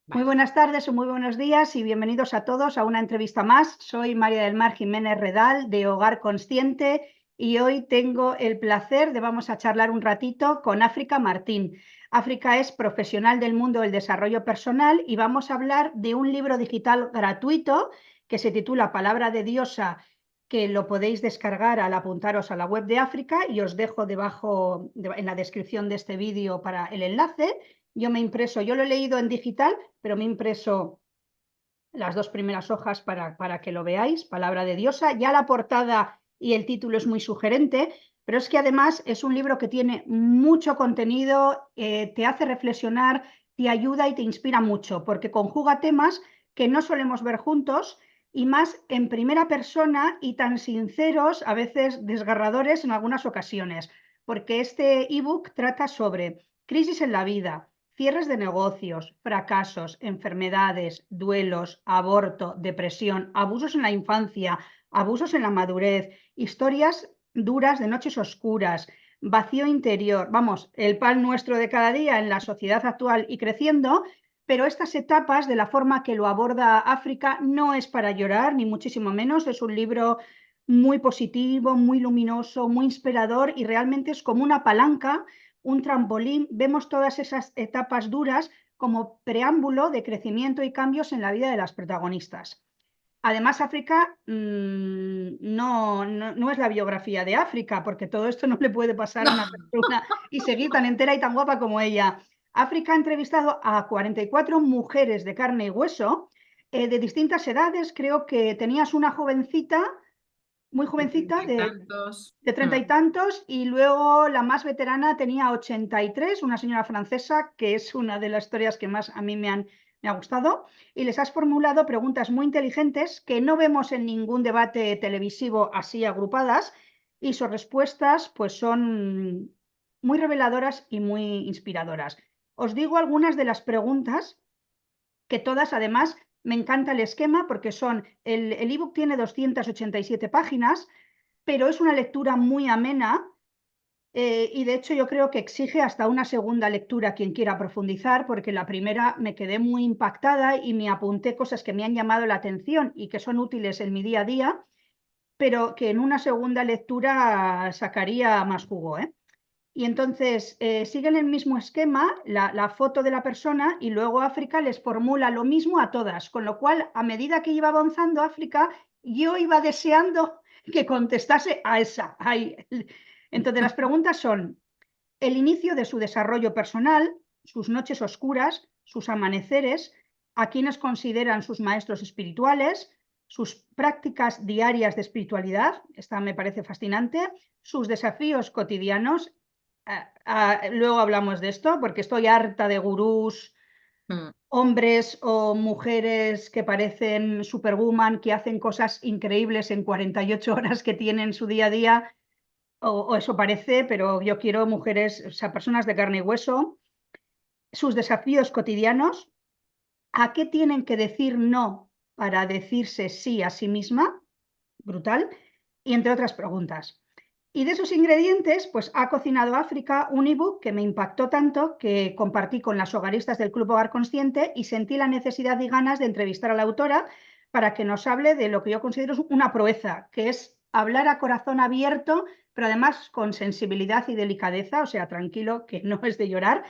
Muy Vale. buenas tardes o muy buenos días y bienvenidos a todos a una entrevista más. Soy María del Mar Jiménez Redal de Hogar Consciente y hoy tengo el placer de vamos a charlar un ratito con África Martín. África es profesional del mundo del desarrollo personal y vamos a hablar de un libro digital gratuito que se titula Palabra de Diosa, que lo podéis descargar al apuntaros a la web de África y os dejo debajo en la descripción de este vídeo para el enlace. Yo me he impreso, yo lo he leído en digital, pero me he impreso las dos primeras hojas para que lo veáis, Palabra de Diosa. Ya la portada y el título es muy sugerente, pero es que además es un libro que tiene mucho contenido, te hace reflexionar, te ayuda y te inspira mucho, porque conjuga temas que no solemos ver juntos y más en primera persona y tan sinceros, a veces desgarradores en algunas ocasiones, porque este ebook trata sobre crisis en la vida, cierres de negocios, fracasos, enfermedades, duelos, aborto, depresión, abusos en la infancia, abusos en la madurez, historias duras de noches oscuras, vacío interior, vamos, el pan nuestro de cada día en la sociedad actual y creciendo, pero estas etapas, de la forma que lo aborda África, no es para llorar, ni muchísimo menos, es un libro muy positivo, muy luminoso, muy inspirador y realmente es como una palanca, un trampolín. Vemos todas esas etapas duras como preámbulo de crecimiento y cambios en la vida de las protagonistas. Además, África no es la biografía de África, porque todo esto no le puede pasar a una persona y seguir tan entera y tan guapa como ella. África ha entrevistado a 44 mujeres de carne y hueso, de distintas edades. Creo que tenías una jovencita, muy De jovencita, treinta y tantos. de treinta y tantos, y luego la más veterana tenía 83, una señora francesa, que es una de las historias que más a mí me ha gustado, y les has formulado preguntas muy inteligentes que no vemos en ningún debate televisivo así agrupadas, y sus respuestas pues son muy reveladoras y muy inspiradoras. Os digo algunas de las preguntas que todas, además, me encanta el esquema porque el ebook tiene 287 páginas, pero es una lectura muy amena, y de hecho yo creo que exige hasta una segunda lectura quien quiera profundizar, porque la primera me quedé muy impactada y me apunté cosas que me han llamado la atención y que son útiles en mi día a día, pero que en una segunda lectura sacaría más jugo, ¿eh? Y entonces siguen el mismo esquema, la foto de la persona, y luego África les formula lo mismo a todas, con lo cual a medida que iba avanzando África, yo iba deseando que contestase a esa. Ahí. Entonces las preguntas son el inicio de su desarrollo personal, sus noches oscuras, sus amaneceres, a quienes consideran sus maestros espirituales, sus prácticas diarias de espiritualidad, esta me parece fascinante, sus desafíos cotidianos. Luego hablamos de esto porque estoy harta de gurús, Mm. hombres o mujeres que parecen superwoman, que hacen cosas increíbles en 48 horas que tienen su día a día, o eso parece, pero yo quiero mujeres, o sea, personas de carne y hueso, sus desafíos cotidianos, a qué tienen que decir no para decirse sí a sí misma, brutal, y entre otras preguntas. Y de esos ingredientes, pues ha cocinado África un ebook que me impactó tanto que compartí con las hogaristas del Club Hogar Consciente y sentí la necesidad y ganas de entrevistar a la autora para que nos hable de lo que yo considero una proeza, que es hablar a corazón abierto, pero además con sensibilidad y delicadeza, o sea, tranquilo, que no es de llorar,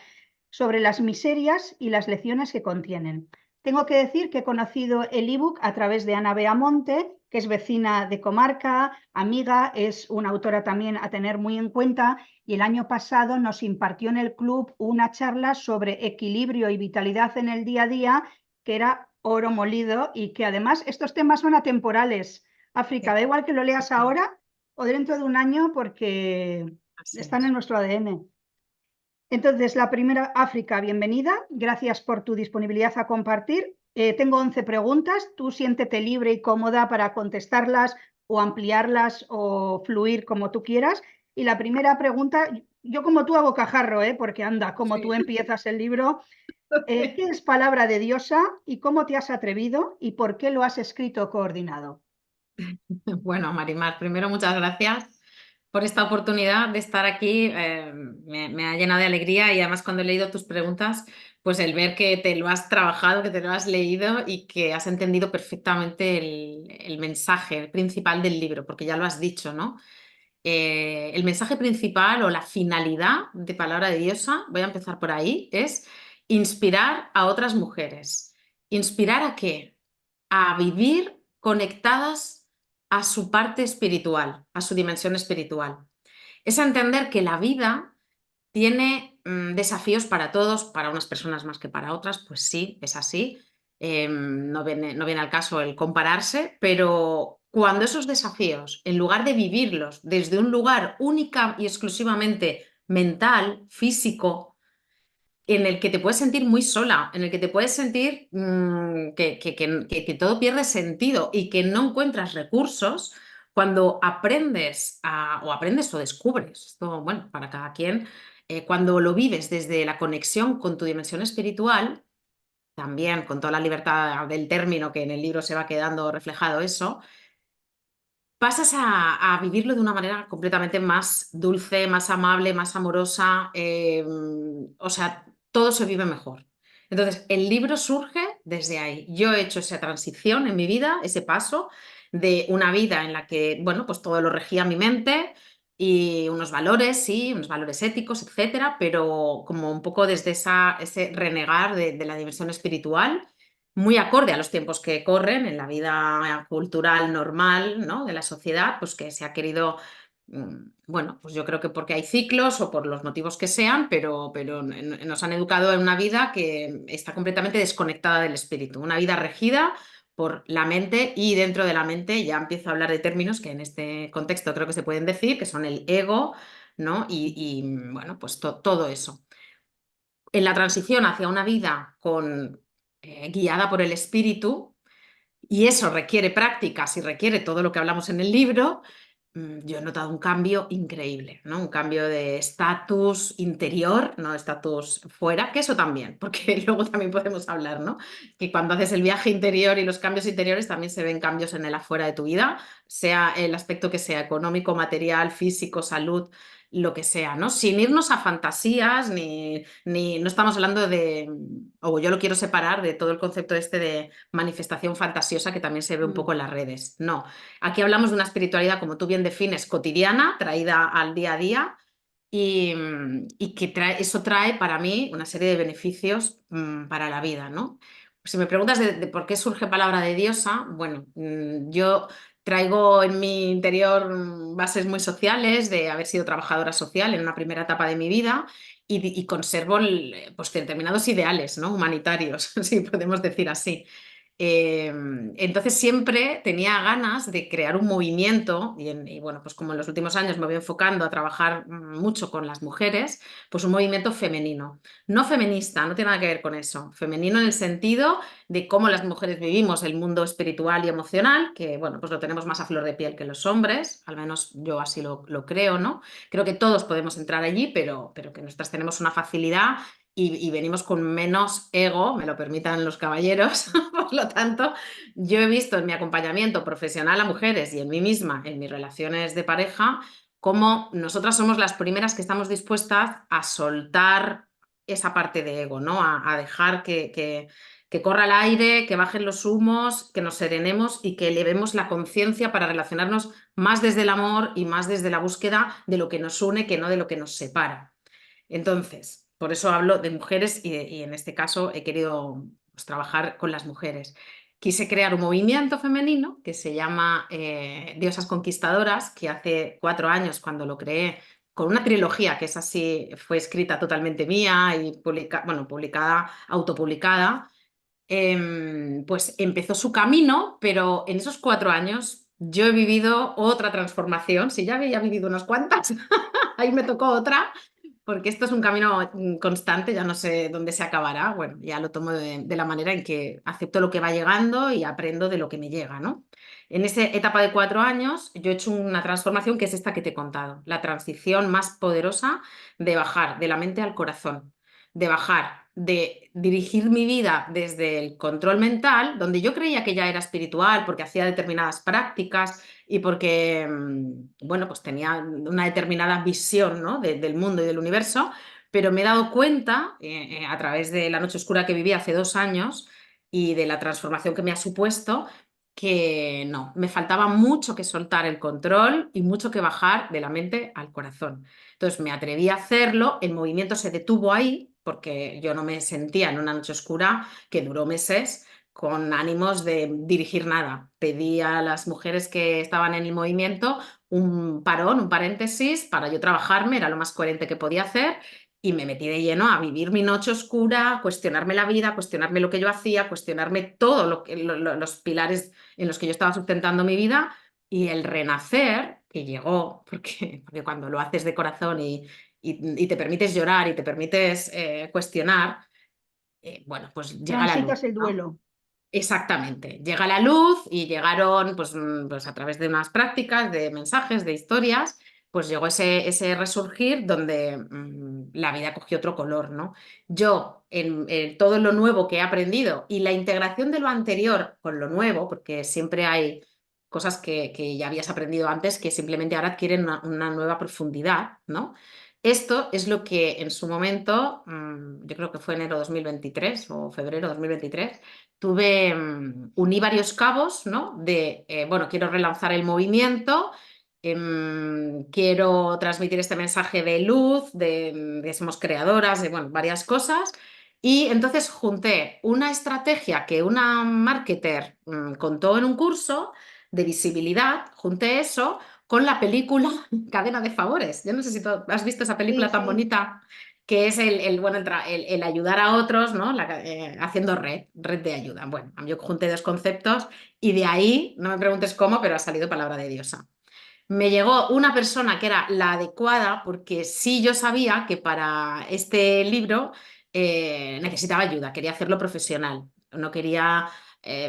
sobre las miserias y las lecciones que contienen. Tengo que decir que he conocido el ebook a través de Ana Beamonte, que es vecina de comarca, amiga, es una autora también a tener muy en cuenta, y el año pasado nos impartió en el club una charla sobre equilibrio y vitalidad en el día a día, que era oro molido y que además estos temas son atemporales. África, da igual que lo leas ahora o dentro de un año porque Así están en es. nuestro ADN. Entonces, la primera, África, bienvenida. Gracias por tu disponibilidad a compartir. Tengo 11 preguntas. Tú siéntete libre y cómoda para contestarlas o ampliarlas o fluir como tú quieras. Y la primera pregunta, yo como tú hago cajarro, porque anda, como tú Sí. empiezas el libro. ¿Qué es palabra de diosa y cómo te has atrevido y por qué lo has escrito coordinado? Bueno, Marimar, primero muchas gracias por esta oportunidad de estar aquí. Me ha llenado de alegría y además cuando he leído tus preguntas, pues el ver que te lo has trabajado, que te lo has leído y que has entendido perfectamente el mensaje principal del libro, porque ya lo has dicho, ¿no? El mensaje principal o la finalidad de Palabra de Diosa, voy a empezar por ahí, es inspirar a otras mujeres. ¿Inspirar a qué? A vivir conectadas a su parte espiritual, a su dimensión espiritual. Es entender que la vida tiene desafíos para todos, para unas personas más que para otras, pues sí, es así. No viene al caso el compararse, pero cuando esos desafíos, en lugar de vivirlos desde un lugar única y exclusivamente mental, físico, en el que te puedes sentir muy sola, en el que te puedes sentir que todo pierde sentido y que no encuentras recursos, cuando aprendes o descubres, esto, bueno, para cada quien, cuando lo vives desde la conexión con tu dimensión espiritual, también con toda la libertad del término que en el libro se va quedando reflejado eso, pasas a vivirlo de una manera completamente más dulce, más amable, más amorosa, o sea, todo se vive mejor. Entonces, el libro surge desde ahí. Yo he hecho esa transición en mi vida, ese paso de una vida en la que, bueno, pues todo lo regía mi mente y unos valores, sí, unos valores éticos, etcétera, pero como un poco desde ese renegar de la dimensión espiritual muy acorde a los tiempos que corren en la vida cultural normal, ¿no? De la sociedad, pues que se ha querido, bueno, pues yo creo que porque hay ciclos o por los motivos que sean, pero nos han educado en una vida que está completamente desconectada del espíritu, una vida regida por la mente y dentro de la mente ya empiezo a hablar de términos que en este contexto creo que se pueden decir, que son el ego, ¿no? Bueno, pues todo eso en la transición hacia una vida guiada por el espíritu, y eso requiere prácticas y requiere todo lo que hablamos en el libro, yo he notado un cambio increíble, ¿no? Un cambio de estatus interior, no de estatus fuera, que eso también, porque luego también podemos hablar, ¿no? Que cuando haces el viaje interior y los cambios interiores también se ven cambios en el afuera de tu vida, sea el aspecto que sea, económico, material, físico, salud, lo que sea, ¿no? Sin irnos a fantasías, ni no estamos hablando de, o yo lo quiero separar de todo el concepto este de manifestación fantasiosa que también se ve un Mm, poco en las redes. No, aquí hablamos de una espiritualidad, como tú bien defines, cotidiana, traída al día a día y que eso trae para mí una serie de beneficios para la vida, ¿no? Si me preguntas de por qué surge Palabra de Diosa, bueno, yo traigo en mi interior bases muy sociales de haber sido trabajadora social en una primera etapa de mi vida y conservo pues, determinados ideales, ¿no? Humanitarios, si podemos decir así. Entonces siempre tenía ganas de crear un movimiento y bueno, pues como en los últimos años me voy enfocando a trabajar mucho con las mujeres, pues un movimiento femenino. No feminista, no tiene nada que ver con eso. Femenino en el sentido de cómo las mujeres vivimos el mundo espiritual y emocional, que bueno, pues lo tenemos más a flor de piel que los hombres, al menos yo así lo creo, ¿no? Creo que todos podemos entrar allí, pero que nosotras tenemos una facilidad y venimos con menos ego, me lo permitan los caballeros. Por lo tanto, yo he visto en mi acompañamiento profesional a mujeres y en mí misma, en mis relaciones de pareja, cómo nosotras somos las primeras que estamos dispuestas a soltar esa parte de ego, ¿no? A dejar que corra el aire, que bajen los humos, que nos serenemos y que elevemos la conciencia para relacionarnos más desde el amor y más desde la búsqueda de lo que nos une que no de lo que nos separa. Entonces, por eso hablo de mujeres y en este caso he querido pues, trabajar con las mujeres. Quise crear un movimiento femenino que se llama Diosas Conquistadoras, que hace 4 años cuando lo creé, con una trilogía que es así, fue escrita totalmente mía y bueno, publicada, autopublicada, pues empezó su camino, pero en esos 4 años yo he vivido otra transformación. Si ya había vivido unas cuantas, ahí me tocó otra porque esto es un camino constante, ya no sé dónde se acabará. Bueno, ya lo tomo de la manera en que acepto lo que va llegando y aprendo de lo que me llega, ¿no? En esa etapa de 4 años yo he hecho una transformación que es esta que te he contado, la transición más poderosa de bajar de la mente al corazón, de bajar de dirigir mi vida desde el control mental, donde yo creía que ya era espiritual porque hacía determinadas prácticas y porque, bueno, pues tenía una determinada visión, ¿no? Del mundo y del universo, pero me he dado cuenta a través de la noche oscura que viví hace 2 años y de la transformación que me ha supuesto, que no, me faltaba mucho que soltar el control y mucho que bajar de la mente al corazón. Entonces me atreví a hacerlo, el movimiento se detuvo ahí porque yo no me sentía en una noche oscura que duró meses con ánimos de dirigir nada. Pedí a las mujeres que estaban en el movimiento un parón, un paréntesis para yo trabajarme, era lo más coherente que podía hacer y me metí de lleno a vivir mi noche oscura, cuestionarme la vida, cuestionarme lo que yo hacía, cuestionarme todo los pilares en los que yo estaba sustentando mi vida y el renacer que llegó, porque cuando lo haces de corazón y te permites llorar y te permites cuestionar, bueno, pues llega la luz, Transitas el ¿no? duelo. Exactamente, llega la luz y llegaron, pues, pues a través de unas prácticas, de mensajes, de historias, pues llegó ese resurgir donde la vida cogió otro color, ¿no? Yo, en todo lo nuevo que he aprendido y la integración de lo anterior con lo nuevo, porque siempre hay cosas que ya habías aprendido antes que simplemente ahora adquieren una nueva profundidad, ¿no? Esto es lo que en su momento, yo creo que fue enero 2023 o febrero 2023, uní varios cabos, ¿no? Bueno, quiero relanzar el movimiento, quiero transmitir este mensaje de luz, de somos creadoras, de, bueno, varias cosas. Y entonces junté una estrategia que una marketer contó en un curso de visibilidad, junté eso con la película Cadena de Favores. Yo no sé si tú has visto esa Sí, película tan sí. bonita que es bueno, el ayudar a otros, ¿no? Haciendo red de ayuda. Bueno, yo junté dos conceptos y de ahí, no me preguntes cómo, pero ha salido palabra de diosa. Me llegó una persona que era la adecuada porque sí yo sabía que para este libro necesitaba ayuda, quería hacerlo profesional, no quería,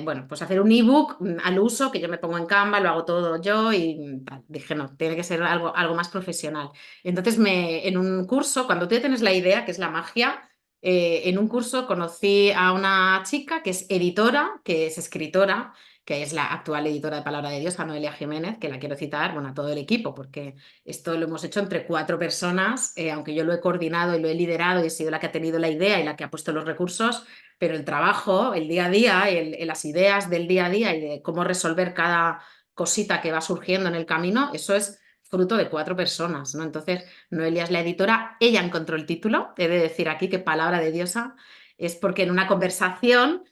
bueno, pues hacer un ebook al uso, que yo me pongo en Canva, lo hago todo yo y tal. Dije, no, tiene que ser algo más profesional. Entonces, en un curso, cuando tú ya tienes la idea, que es la magia, en un curso conocí a una chica que es editora, que es escritora, que es la actual editora de Palabra de Dios, a Noelia Jiménez, que la quiero citar, bueno, a todo el equipo, porque esto lo hemos hecho entre 4 personas, aunque yo lo he coordinado y lo he liderado y he sido la que ha tenido la idea y la que ha puesto los recursos, pero el trabajo, el día a día, las ideas del día a día y de cómo resolver cada cosita que va surgiendo en el camino, eso es fruto de 4 personas, ¿no? Entonces, Noelia es la editora, ella encontró el título, he de decir aquí que Palabra de Diosa es porque en una conversación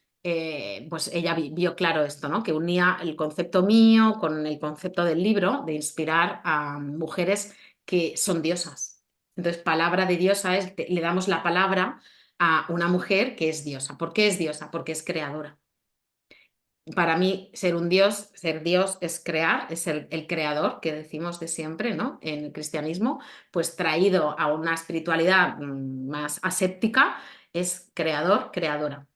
pues ella vio claro esto, ¿no? Que unía el concepto mío con el concepto del libro, de inspirar a mujeres que son diosas. Entonces, palabra de diosa es, le damos la palabra a una mujer que es diosa. ¿Por qué es diosa? Porque es creadora. Para mí, ser Dios es crear, es el creador que decimos de siempre, ¿no? En el cristianismo, pues traído a una espiritualidad más aséptica, es creador, creadora.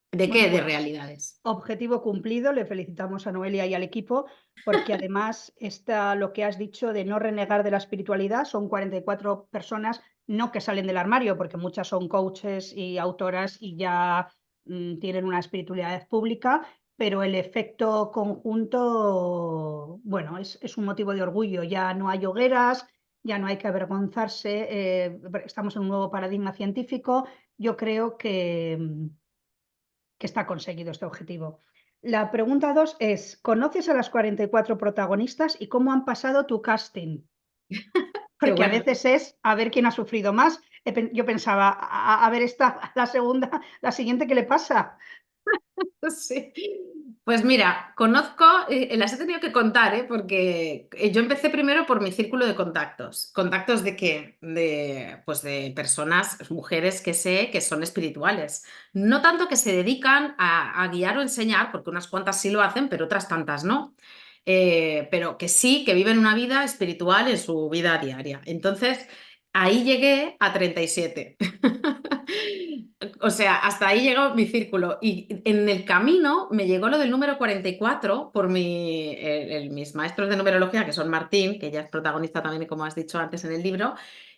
¿De qué? Bueno, De pues realidades. objetivo cumplido. Le felicitamos a Noelia y al equipo porque además está lo que has dicho de no renegar de la espiritualidad. Son 44 personas, no que salen del armario, porque muchas son coaches y autoras y ya tienen una espiritualidad pública, pero el efecto conjunto, bueno, es un motivo de orgullo. Ya no hay hogueras, ya no hay que avergonzarse. Estamos en un nuevo paradigma científico. Yo creo que está conseguido este objetivo. La pregunta 2 es, ¿conoces a las 44 protagonistas y cómo han pasado tu casting? Qué Porque a bueno. veces es a ver quién ha sufrido más. Yo pensaba, a ver esta, la segunda, la siguiente, ¿qué le pasa? Sí. Pues mira, conozco, las he tenido que contar, porque yo empecé primero por mi círculo de contactos. ¿Contactos de qué? Pues de personas, mujeres que sé que son espirituales. No tanto que se dedican a guiar o enseñar, porque unas cuantas sí lo hacen, pero otras tantas no. Pero que sí, que viven una vida espiritual en su vida diaria. Entonces, ahí llegué a 37. O sea, hasta ahí llegó mi círculo. Y en el camino me llegó lo del número 44 por mis maestros de numerología, que son Martín, que ya es protagonista también, como has dicho antes en el libro,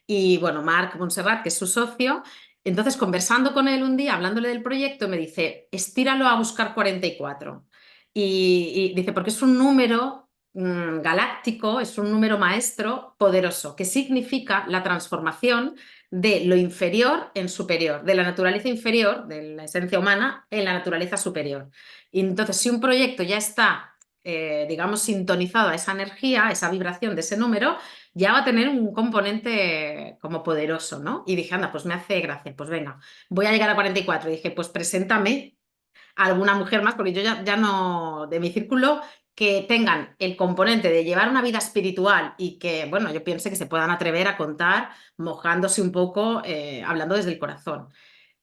y bueno, Marc Montserrat, que es su socio. Entonces, conversando con él un día, hablándole del proyecto, me dice, estíralo a buscar 44. Y dice, porque es un número galáctico, es un número maestro poderoso, que significa la transformación de lo inferior en superior, de la naturaleza inferior, de la esencia humana, en la naturaleza superior. Y entonces, si un proyecto ya está, digamos, sintonizado a esa energía, a esa vibración de ese número, ya va a tener un componente como poderoso, ¿no? Y dije, anda, pues me hace gracia, pues venga, voy a llegar a 44. Y dije, pues preséntame a alguna mujer más, porque yo ya no, de mi círculo, que tengan el componente de llevar una vida espiritual y que, bueno, yo piense que se puedan atrever a contar mojándose un poco, hablando desde el corazón.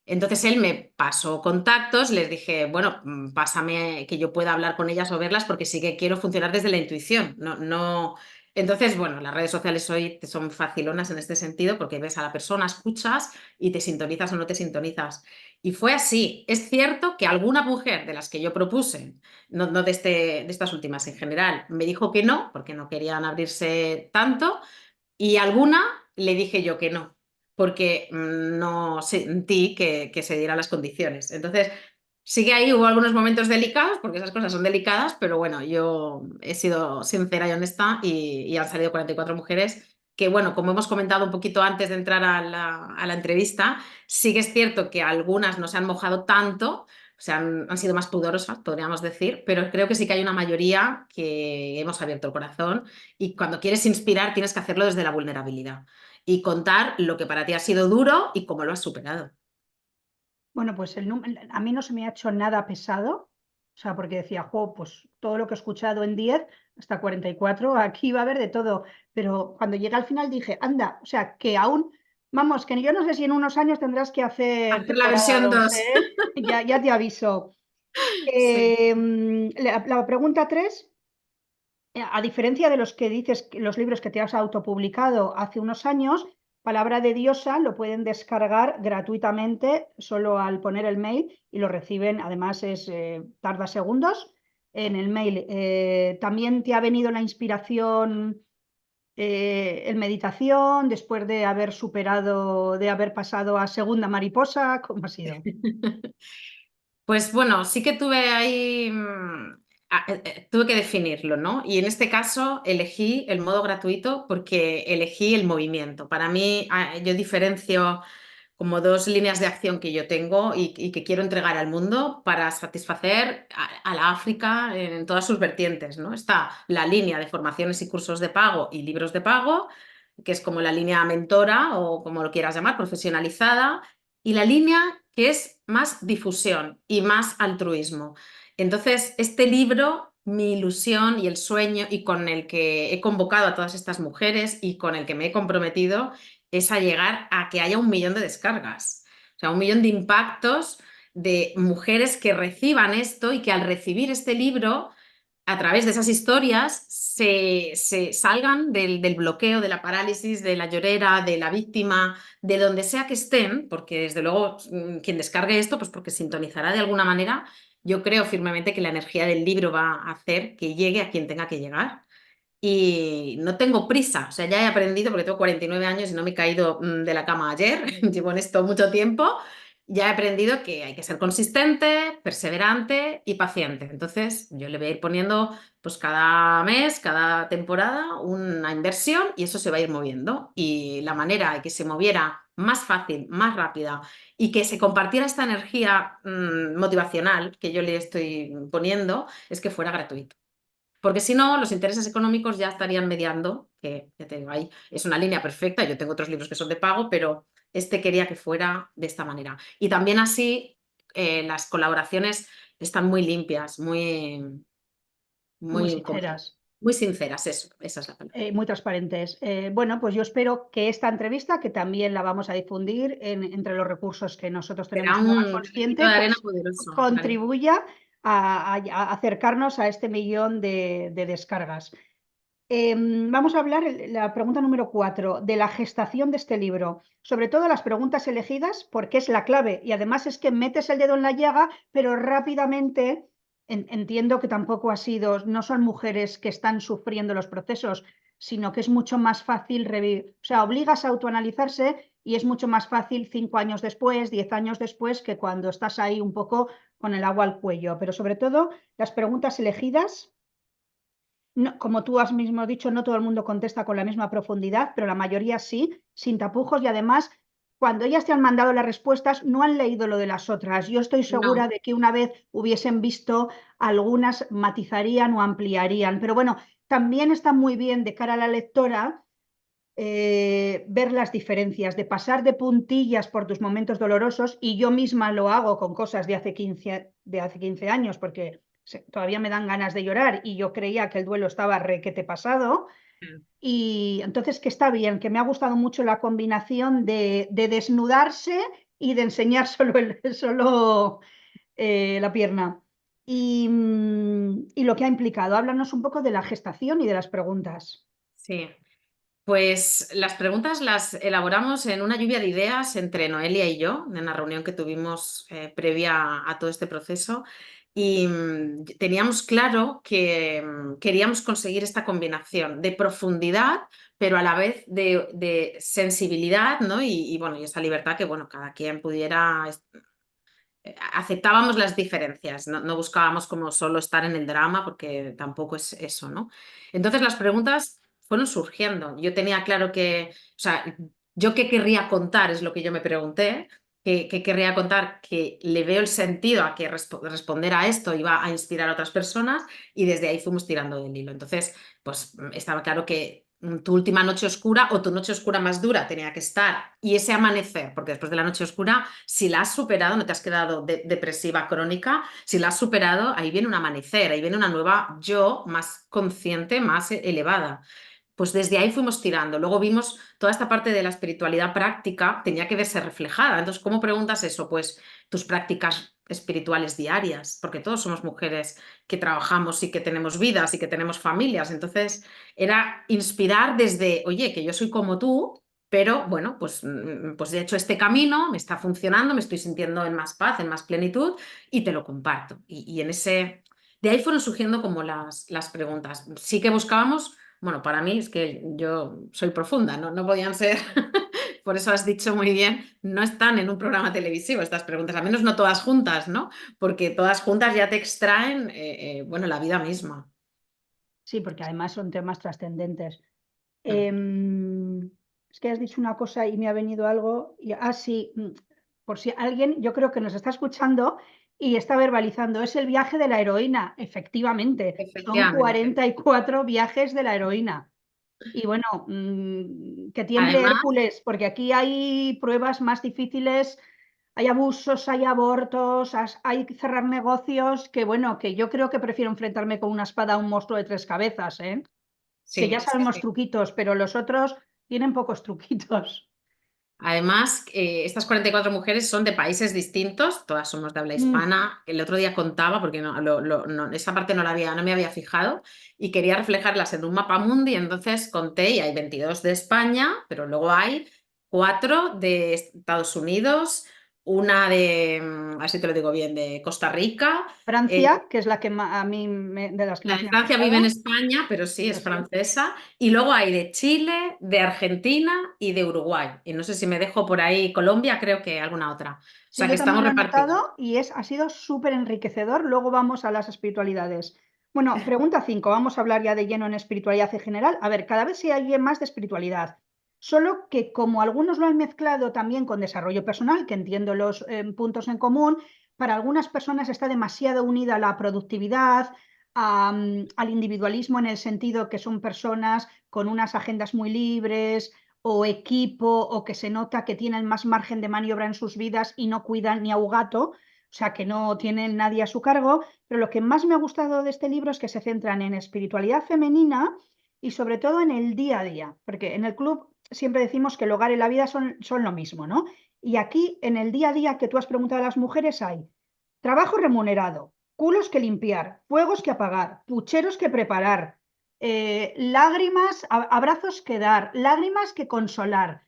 Entonces él me pasó contactos, les dije, bueno, pásame que yo pueda hablar con ellas o verlas porque sí que quiero funcionar desde la intuición. No, no... Entonces, bueno, las redes sociales hoy son facilonas en este sentido porque ves a la persona, escuchas y te sintonizas o no te sintonizas. Y fue así. Es cierto que alguna mujer de las que yo propuse, no de estas últimas en general, me dijo que no, porque no querían abrirse tanto, y alguna le dije yo que no, porque no sentí que se dieran las condiciones. Entonces, sí que ahí hubo algunos momentos delicados, porque esas cosas son delicadas, pero bueno, yo he sido sincera y honesta y han salido 44 mujeres que, bueno, como hemos comentado un poquito antes de entrar a la entrevista, sí que es cierto que algunas no se han mojado tanto. O sea, han sido más pudorosas, podríamos decir, pero creo que sí que hay una mayoría que hemos abierto el corazón y cuando quieres inspirar tienes que hacerlo desde la vulnerabilidad y contar lo que para ti ha sido duro y cómo lo has superado. Bueno, pues a mí no se me ha hecho nada pesado, o sea, porque decía, jo, pues todo lo que he escuchado en 10 hasta 44, aquí va a haber de todo. Pero cuando llegué al final dije, anda, o sea, que aún, vamos, que yo no sé si en unos años tendrás que hacer Hacer la temporada versión 2, 2. ¿eh? Ya te aviso. Sí. La pregunta 3, a diferencia de los que dices, los libros que te has autopublicado hace unos años, Palabra de Diosa lo pueden descargar gratuitamente solo al poner el mail y lo reciben, además tarda segundos en el mail. También te ha venido la inspiración en meditación después de haber superado, de haber pasado a segunda mariposa, ¿cómo ha sido? Pues bueno, sí que tuve ahí, tuve que definirlo, ¿no? Y en este caso elegí el modo gratuito porque elegí el movimiento. Para mí, yo diferencio como dos líneas de acción que yo tengo y que quiero entregar al mundo para satisfacer a la África en todas sus vertientes, ¿no? Está la línea de formaciones y cursos de pago y libros de pago, que es como la línea mentora o como lo quieras llamar, profesionalizada, y la línea que es más difusión y más altruismo. Entonces, este libro, mi ilusión y el sueño y con el que he convocado a todas estas mujeres y con el que me he comprometido es a llegar a que haya 1 millón de descargas, o sea, 1 millón de impactos de mujeres que reciban esto y que al recibir este libro, a través de esas historias, se salgan del bloqueo, de la parálisis, de la llorera, de la víctima, de donde sea que estén, porque desde luego quien descargue esto, pues porque sintonizará de alguna manera. Yo creo firmemente que la energía del libro va a hacer que llegue a quien tenga que llegar y no tengo prisa, o sea, ya he aprendido, porque tengo 49 años y no me he caído de la cama ayer, llevo en esto mucho tiempo, ya he aprendido que hay que ser consistente, perseverante y paciente. Entonces, yo le voy a ir poniendo, pues cada mes, cada temporada, una inversión y eso se va a ir moviendo. Y la manera de que se moviera más fácil, más rápida y que se compartiera esta energía motivacional que yo le estoy poniendo es que fuera gratuito. Porque si no, los intereses económicos ya estarían mediando, que ya te digo, ahí es una línea perfecta, yo tengo otros libros que son de pago, pero este quería que fuera de esta manera. Y también así las colaboraciones están muy limpias, Muy muy, sinceras. muy sinceras, eso, esa es la palabra. Muy transparentes. Bueno, pues yo espero que esta entrevista, que también la vamos a difundir entre los recursos que nosotros Será tenemos en Hogar un granito Consciente, de arena pues poderoso, Dani. contribuya a acercarnos a este 1 millón de descargas. Vamos a hablar, la pregunta número 4, de la gestación de este libro. Sobre todo las preguntas elegidas, porque es la clave. Y además es que metes el dedo en la llaga, pero rápidamente entiendo que tampoco ha sido, no son mujeres que están sufriendo los procesos, sino que es mucho más fácil revivir. O sea, obligas a autoanalizarse y es mucho más fácil 5 años después, 10 años después, que cuando estás ahí un poco con el agua al cuello. Pero sobre todo, las preguntas elegidas, no, como tú has mismo dicho, no todo el mundo contesta con la misma profundidad, pero la mayoría sí, sin tapujos, y además, cuando ellas te han mandado las respuestas, no han leído lo de las otras. Yo estoy segura No. de que una vez hubiesen visto, algunas matizarían o ampliarían. Pero bueno, también está muy bien de cara a la lectora ver las diferencias, de pasar de puntillas por tus momentos dolorosos, y yo misma lo hago con cosas de hace 15 años, porque todavía me dan ganas de llorar y yo creía que el duelo estaba requete pasado. Y entonces que está bien, que me ha gustado mucho la combinación de desnudarse y de enseñar solo la pierna. Y lo que ha implicado. Háblanos un poco de la gestación y de las preguntas. Sí. Pues las preguntas las elaboramos en una lluvia de ideas entre Noelia y yo, en la reunión que tuvimos previa a todo este proceso. Y teníamos claro que queríamos conseguir esta combinación de profundidad, pero a la vez de sensibilidad, ¿no? Bueno, y esta libertad que, bueno, cada quien pudiera aceptábamos las diferencias, no, no buscábamos como solo estar en el drama, porque tampoco es eso, ¿no? Entonces las preguntas fueron surgiendo. Yo tenía claro que, o sea, yo qué querría contar es lo que yo me pregunté, qué querría contar, que le veo el sentido a que responder a esto iba a inspirar a otras personas, y desde ahí fuimos tirando del hilo. Entonces, pues estaba claro que tu última noche oscura o tu noche oscura más dura tenía que estar, y ese amanecer, porque después de la noche oscura, si la has superado, no te has quedado depresiva crónica, si la has superado, ahí viene un amanecer, ahí viene una nueva yo más consciente, más elevada. Pues desde ahí fuimos tirando. Luego vimos toda esta parte de la espiritualidad práctica, tenía que verse reflejada. Entonces, ¿cómo preguntas eso? Pues tus prácticas espirituales diarias, porque todos somos mujeres que trabajamos y que tenemos vidas y que tenemos familias. Entonces, era inspirar desde, oye, que yo soy como tú, pero bueno, pues he hecho este camino, me está funcionando, me estoy sintiendo en más paz, en más plenitud, y te lo comparto. Y en ese, de ahí fueron surgiendo como las preguntas. Sí que buscábamos, bueno, para mí es que yo soy profunda, no, no podían ser, por eso has dicho muy bien, no están en un programa televisivo estas preguntas, al menos no todas juntas, ¿no? Porque todas juntas ya te extraen, bueno, la vida misma. Sí, porque además son temas trascendentes. Mm. Es que has dicho una cosa y me ha venido algo. Sí, por si alguien, yo creo que nos está escuchando y está verbalizando, es el viaje de la heroína. Efectivamente, son Efectivamente. 44 viajes de la heroína. Y bueno, que tiemble Además, Hércules, porque aquí hay pruebas más difíciles, hay abusos, hay abortos, hay que cerrar negocios, que bueno, que yo creo que prefiero enfrentarme con una espada a un monstruo de 3 cabezas, ¿eh? Que ya sí, sí, sabemos sí. truquitos, pero los otros tienen pocos truquitos. Además, estas 44 mujeres son de países distintos, todas somos de habla Mm, hispana. El otro día contaba, porque esa parte no me había fijado, y quería reflejarlas en un mapa mundi, entonces conté, y hay 22 de España, pero luego hay 4 de Estados Unidos, una de, así te lo digo bien, de Costa Rica. eh, Francia, que es la que a mí de las que la más de me ha Francia vive en gustado. España, pero sí, Eso es sí. francesa. Y luego hay de Chile, de Argentina y de Uruguay. Y no sé si me dejo por ahí Colombia, creo que alguna otra. O Sí, sea que yo también estamos lo he repartidos. notado y ha sido súper enriquecedor. Luego vamos a las espiritualidades. Bueno, pregunta 5. Vamos a hablar ya de lleno en espiritualidad en general. A ver, cada vez se oye más de espiritualidad. Solo que como algunos lo han mezclado también con desarrollo personal, que entiendo los puntos en común, para algunas personas está demasiado unida a la productividad, al individualismo en el sentido que son personas con unas agendas muy libres o equipo o que se nota que tienen más margen de maniobra en sus vidas y no cuidan ni a un gato, o sea, que no tienen nadie a su cargo. Pero lo que más me ha gustado de este libro es que se centran en espiritualidad femenina y sobre todo en el día a día, porque en el club siempre decimos que el hogar y la vida son lo mismo, ¿no? Y aquí en el día a día que tú has preguntado a las mujeres hay trabajo remunerado, culos que limpiar, fuegos que apagar, pucheros que preparar, lágrimas, abrazos que dar, lágrimas que consolar,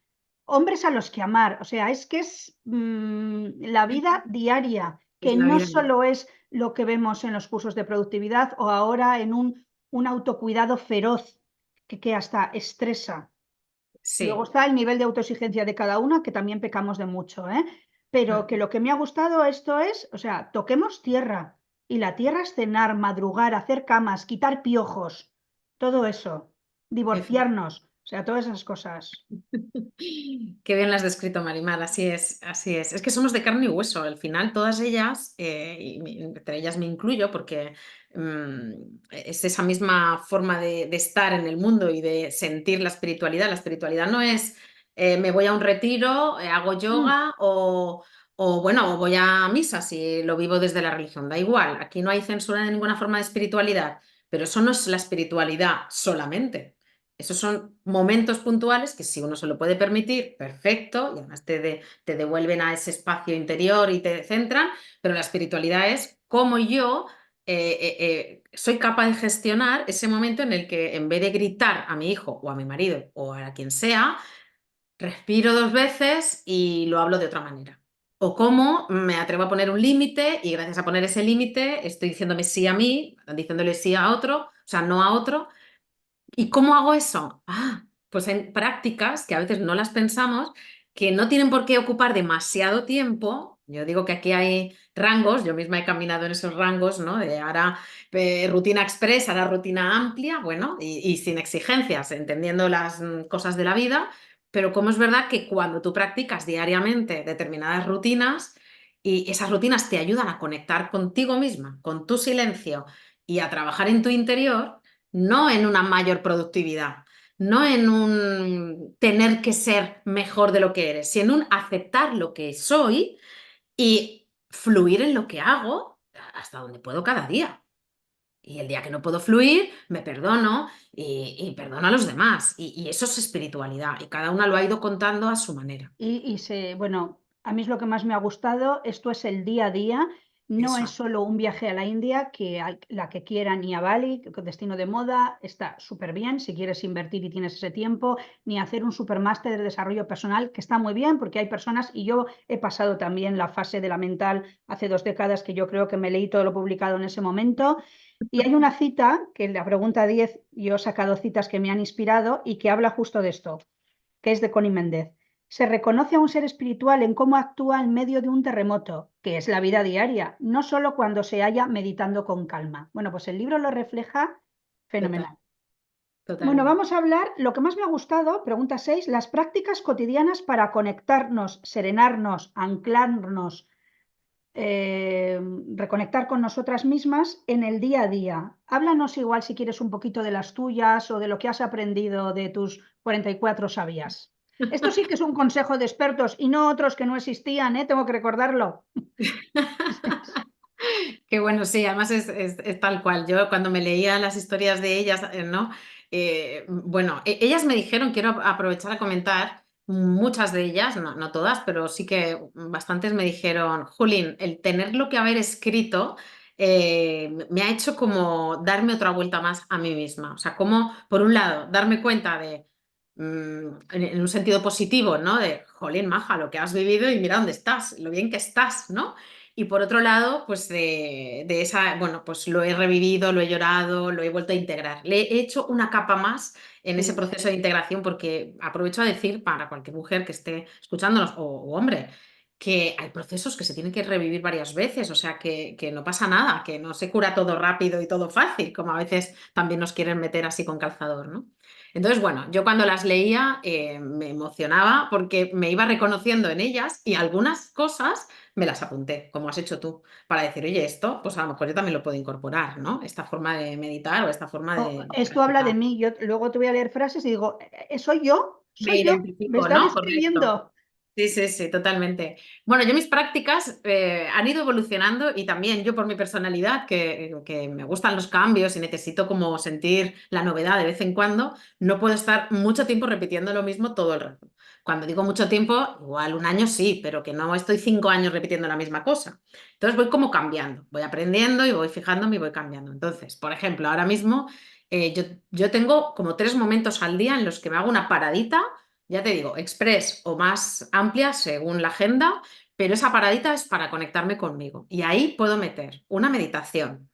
hombres a los que amar. O sea, es que es la vida diaria, Es que la no vida. solo es lo que vemos en los cursos de productividad o ahora en un autocuidado feroz que hasta estresa. Luego Sí. está el nivel de autoexigencia de cada una, que también pecamos de mucho, ¿eh? Pero que Mm. lo que me ha gustado esto es, o sea, toquemos tierra. Y la tierra es cenar, madrugar, hacer camas, quitar piojos, todo eso, divorciarnos, o sea, todas esas cosas. Qué bien las has descrito, Marimar, así es, así es. Es que somos de carne y hueso, al final todas ellas, entre ellas me incluyo, porque es esa misma forma de estar en el mundo y de sentir la espiritualidad. La espiritualidad no es me voy a un retiro, hago Mm. yoga o bueno, o voy a misa si lo vivo desde la religión, da igual, aquí no hay censura de ninguna forma de espiritualidad, pero eso no es la espiritualidad solamente. Esos son momentos puntuales que si uno se lo puede permitir, perfecto, y además te devuelven a ese espacio interior y te centran, pero la espiritualidad es cómo yo soy capaz de gestionar ese momento en el que en vez de gritar a mi hijo o a mi marido o a quien sea, respiro 2 veces y lo hablo de otra manera. O cómo me atrevo a poner un límite y gracias a poner ese límite estoy diciéndome sí a mí, diciéndole sí a otro, o sea, no a otro. ¿Y cómo hago eso? Pues en prácticas que a veces no las pensamos, que no tienen por qué ocupar demasiado tiempo. Yo digo que aquí hay rangos, yo misma he caminado en esos rangos, ¿no? De ahora rutina express, ahora rutina amplia, bueno, y sin exigencias, entendiendo las cosas de la vida, pero como es verdad que cuando tú practicas diariamente determinadas rutinas y esas rutinas te ayudan a conectar contigo misma, con tu silencio y a trabajar en tu interior, no en una mayor productividad, no en un tener que ser mejor de lo que eres, sino en un aceptar lo que soy y fluir en lo que hago hasta donde puedo cada día. Y el día que no puedo fluir, me perdono y perdono a los demás. Y eso es espiritualidad. Y cada una lo ha ido contando a su manera. Bueno, a mí es lo que más me ha gustado. Esto es el día a día. No es Eso. solo un viaje a la India, que la que quiera, ni a Bali, que destino de moda, está súper bien si quieres invertir y tienes ese tiempo, ni hacer un supermáster de desarrollo personal, que está muy bien porque hay personas, y yo he pasado también la fase de la mental hace 2 décadas, que yo creo que me leí todo lo publicado en ese momento. Y hay una cita, que en la pregunta 10 yo he sacado citas que me han inspirado y que habla justo de esto, que es de Connie Méndez. Se reconoce a un ser espiritual en cómo actúa en medio de un terremoto, que es la vida diaria, no solo cuando se halla meditando con calma. Bueno, pues el libro lo refleja Total, fenomenal. Bueno, totalmente. vamos a hablar, lo que más me ha gustado, pregunta 6, las prácticas cotidianas para conectarnos, serenarnos, anclarnos, eh, reconectar con nosotras mismas en el día a día. Háblanos igual si quieres un poquito de las tuyas o de lo que has aprendido de tus 44 sabias. Esto sí que es un consejo de expertos y no otros que no existían, ¿eh? Tengo que recordarlo. Qué bueno, sí, además es tal cual. Yo cuando me leía las historias de ellas, ¿no? Bueno, ellas me dijeron, quiero aprovechar a comentar, muchas de ellas, no todas, pero sí que bastantes me dijeron, Julín, el tenerlo que haber escrito me ha hecho como darme otra vuelta más a mí misma. O sea, como, por un lado, darme cuenta de, en un sentido positivo, ¿no? De, Jolín, maja, lo que has vivido y mira dónde estás, lo bien que estás, ¿no? Y por otro lado, pues de esa, bueno, pues lo he revivido, lo he llorado, lo he vuelto a integrar. Le he hecho una capa más en ese Sí, proceso de integración porque aprovecho a decir para cualquier mujer que esté escuchándonos o hombre, que hay procesos que se tienen que revivir varias veces, o sea, que no pasa nada, que no se cura todo rápido y todo fácil, como a veces también nos quieren meter así con calzador, ¿no? Entonces, bueno, yo cuando las leía me emocionaba porque me iba reconociendo en ellas y algunas cosas me las apunté, como has hecho tú, para decir, oye, esto, pues a lo mejor yo también lo puedo incorporar, ¿no? Esta forma de meditar o esta forma de esto habla de practicar. mí. Yo luego te voy a leer frases y digo, ¿soy yo? Me ¿Soy yo? ¿Me identifico, estás ¿no? Correcto. describiendo? Sí, sí, sí, totalmente. Bueno, yo mis prácticas han ido evolucionando y también yo por mi personalidad, que me gustan los cambios y necesito como sentir la novedad de vez en cuando, no puedo estar mucho tiempo repitiendo lo mismo todo el rato. Cuando digo mucho tiempo, igual un año sí, pero que no estoy 5 años repitiendo la misma cosa. Entonces voy como cambiando, voy aprendiendo y voy fijándome y voy cambiando. Entonces, por ejemplo, ahora mismo yo tengo como 3 momentos al día en los que me hago una paradita, ya te digo, express o más amplia según la agenda, pero esa paradita es para conectarme conmigo. Y ahí puedo meter una meditación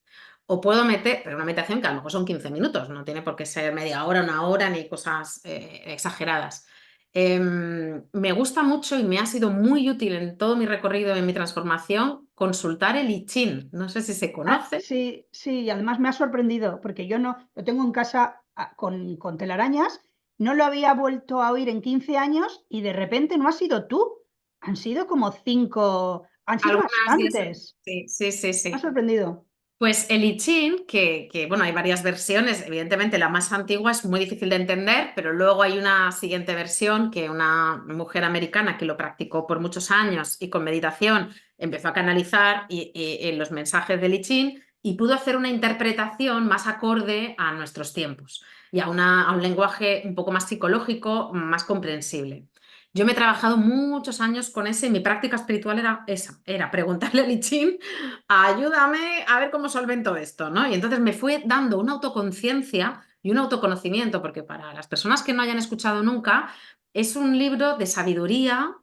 o puedo meter, pero una meditación que a lo mejor son 15 minutos, no tiene por qué ser media hora, una hora, ni cosas exageradas. Me gusta mucho y me ha sido muy útil en todo mi recorrido, en mi transformación, consultar el I Ching. No sé si se Ah, conoce. sí, sí, y además me ha sorprendido porque yo no, lo tengo en casa con telarañas, no lo había vuelto a oír en 15 años y de repente no has sido tú, han sido como 5, han sido Algunas de esas. bastantes. Sí, sí, sí, Me ha sí. sorprendido. Pues el I Ching, bueno, hay varias versiones, evidentemente la más antigua es muy difícil de entender, pero luego hay una siguiente versión que una mujer americana que lo practicó por muchos años y con meditación empezó a canalizar en los mensajes del I Ching y pudo hacer una interpretación más acorde a nuestros tiempos y a un lenguaje un poco más psicológico, más comprensible. Yo me he trabajado muchos años con ese y mi práctica espiritual era esa, era preguntarle al I Ching: ayúdame a ver cómo solvento esto, ¿no? Y entonces me fue dando una autoconciencia y un autoconocimiento, porque para las personas que no hayan escuchado nunca, es un libro de sabiduría,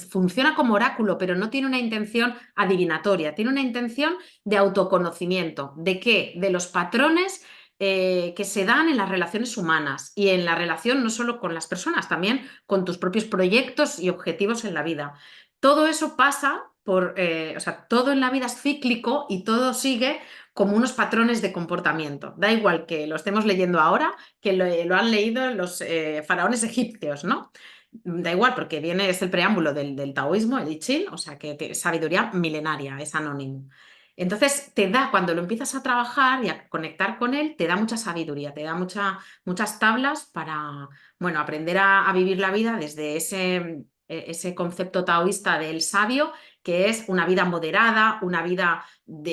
funciona como oráculo, pero no tiene una intención adivinatoria, tiene una intención de autoconocimiento. ¿De qué? De los patrones que se dan en las relaciones humanas y en la relación no solo con las personas, también con tus propios proyectos y objetivos en la vida. Todo eso pasa o sea, todo en la vida es cíclico y todo sigue como unos patrones de comportamiento. Da igual que lo estemos leyendo ahora, que lo han leído los faraones egipcios, ¿no? Da igual, porque es el preámbulo del taoísmo, el I Ching, o sea, que es sabiduría milenaria, es anónimo. Entonces, cuando lo empiezas a trabajar y a conectar con él, te da mucha sabiduría, te da muchas tablas para, bueno, aprender a vivir la vida desde ese concepto taoísta del sabio, que es una vida moderada, una vida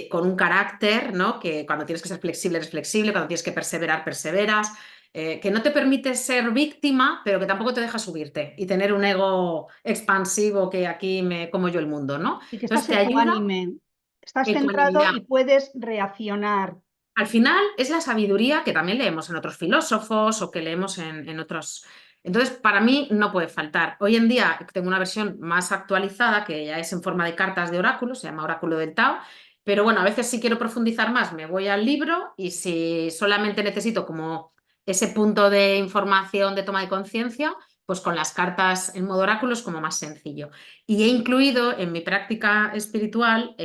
con un carácter, ¿no? Que cuando tienes que ser flexible, eres flexible, cuando tienes que perseverar, perseveras, que no te permite ser víctima, pero que tampoco te deja subirte y tener un ego expansivo que aquí me como yo el mundo, ¿no? Y que Entonces estás te ayuda ecuánime, estás centrado ecuanimidad. y puedes reaccionar. Al final es la sabiduría que también leemos en otros filósofos o que leemos en otros. Entonces, para mí no puede faltar. Hoy en día tengo una versión más actualizada que ya es en forma de cartas de oráculo, se llama Oráculo del Tao, pero bueno, a veces si quiero profundizar más me voy al libro y si solamente necesito como ese punto de información de toma de conciencia, pues con las cartas en modo oráculo es como más sencillo. Y he incluido en mi práctica espiritual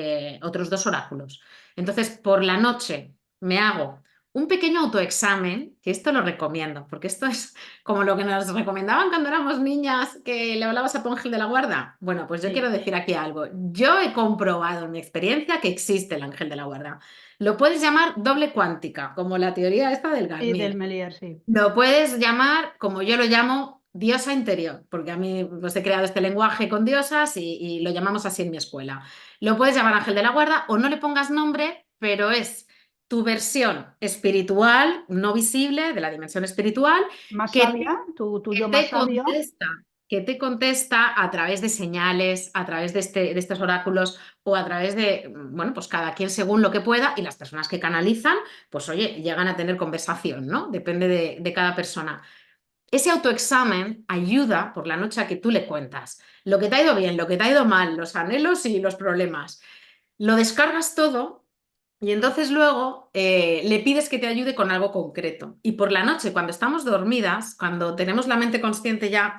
otros dos oráculos. Entonces, por la noche me hago un pequeño autoexamen, que esto lo recomiendo, porque esto es como lo que nos recomendaban cuando éramos niñas, que le hablabas a tu ángel de la guarda. Bueno, pues yo quiero Sí, decir aquí algo. Yo he comprobado en mi experiencia que existe el ángel de la guarda. Lo puedes llamar doble cuántica, como la teoría esta del y del Garnier. Melier, sí. Lo puedes llamar, como yo lo llamo, diosa interior, porque a mí pues, he creado este lenguaje con diosas y lo llamamos así en mi escuela. Lo puedes llamar ángel de la guarda o no le pongas nombre, pero es tu versión espiritual, no visible, de la dimensión espiritual, Más que sabia, te, tu que yo más te sabio. contesta, que te contesta a través de señales, a través de estos oráculos o a través de, bueno, pues cada quien según lo que pueda y las personas que canalizan pues oye, llegan a tener conversación, ¿no? Depende de cada persona. Ese autoexamen ayuda por la noche a que tú le cuentas lo que te ha ido bien, lo que te ha ido mal, los anhelos y los problemas. Lo descargas todo y entonces luego le pides que te ayude con algo concreto. Y por la noche, cuando estamos dormidas, cuando tenemos la mente consciente ya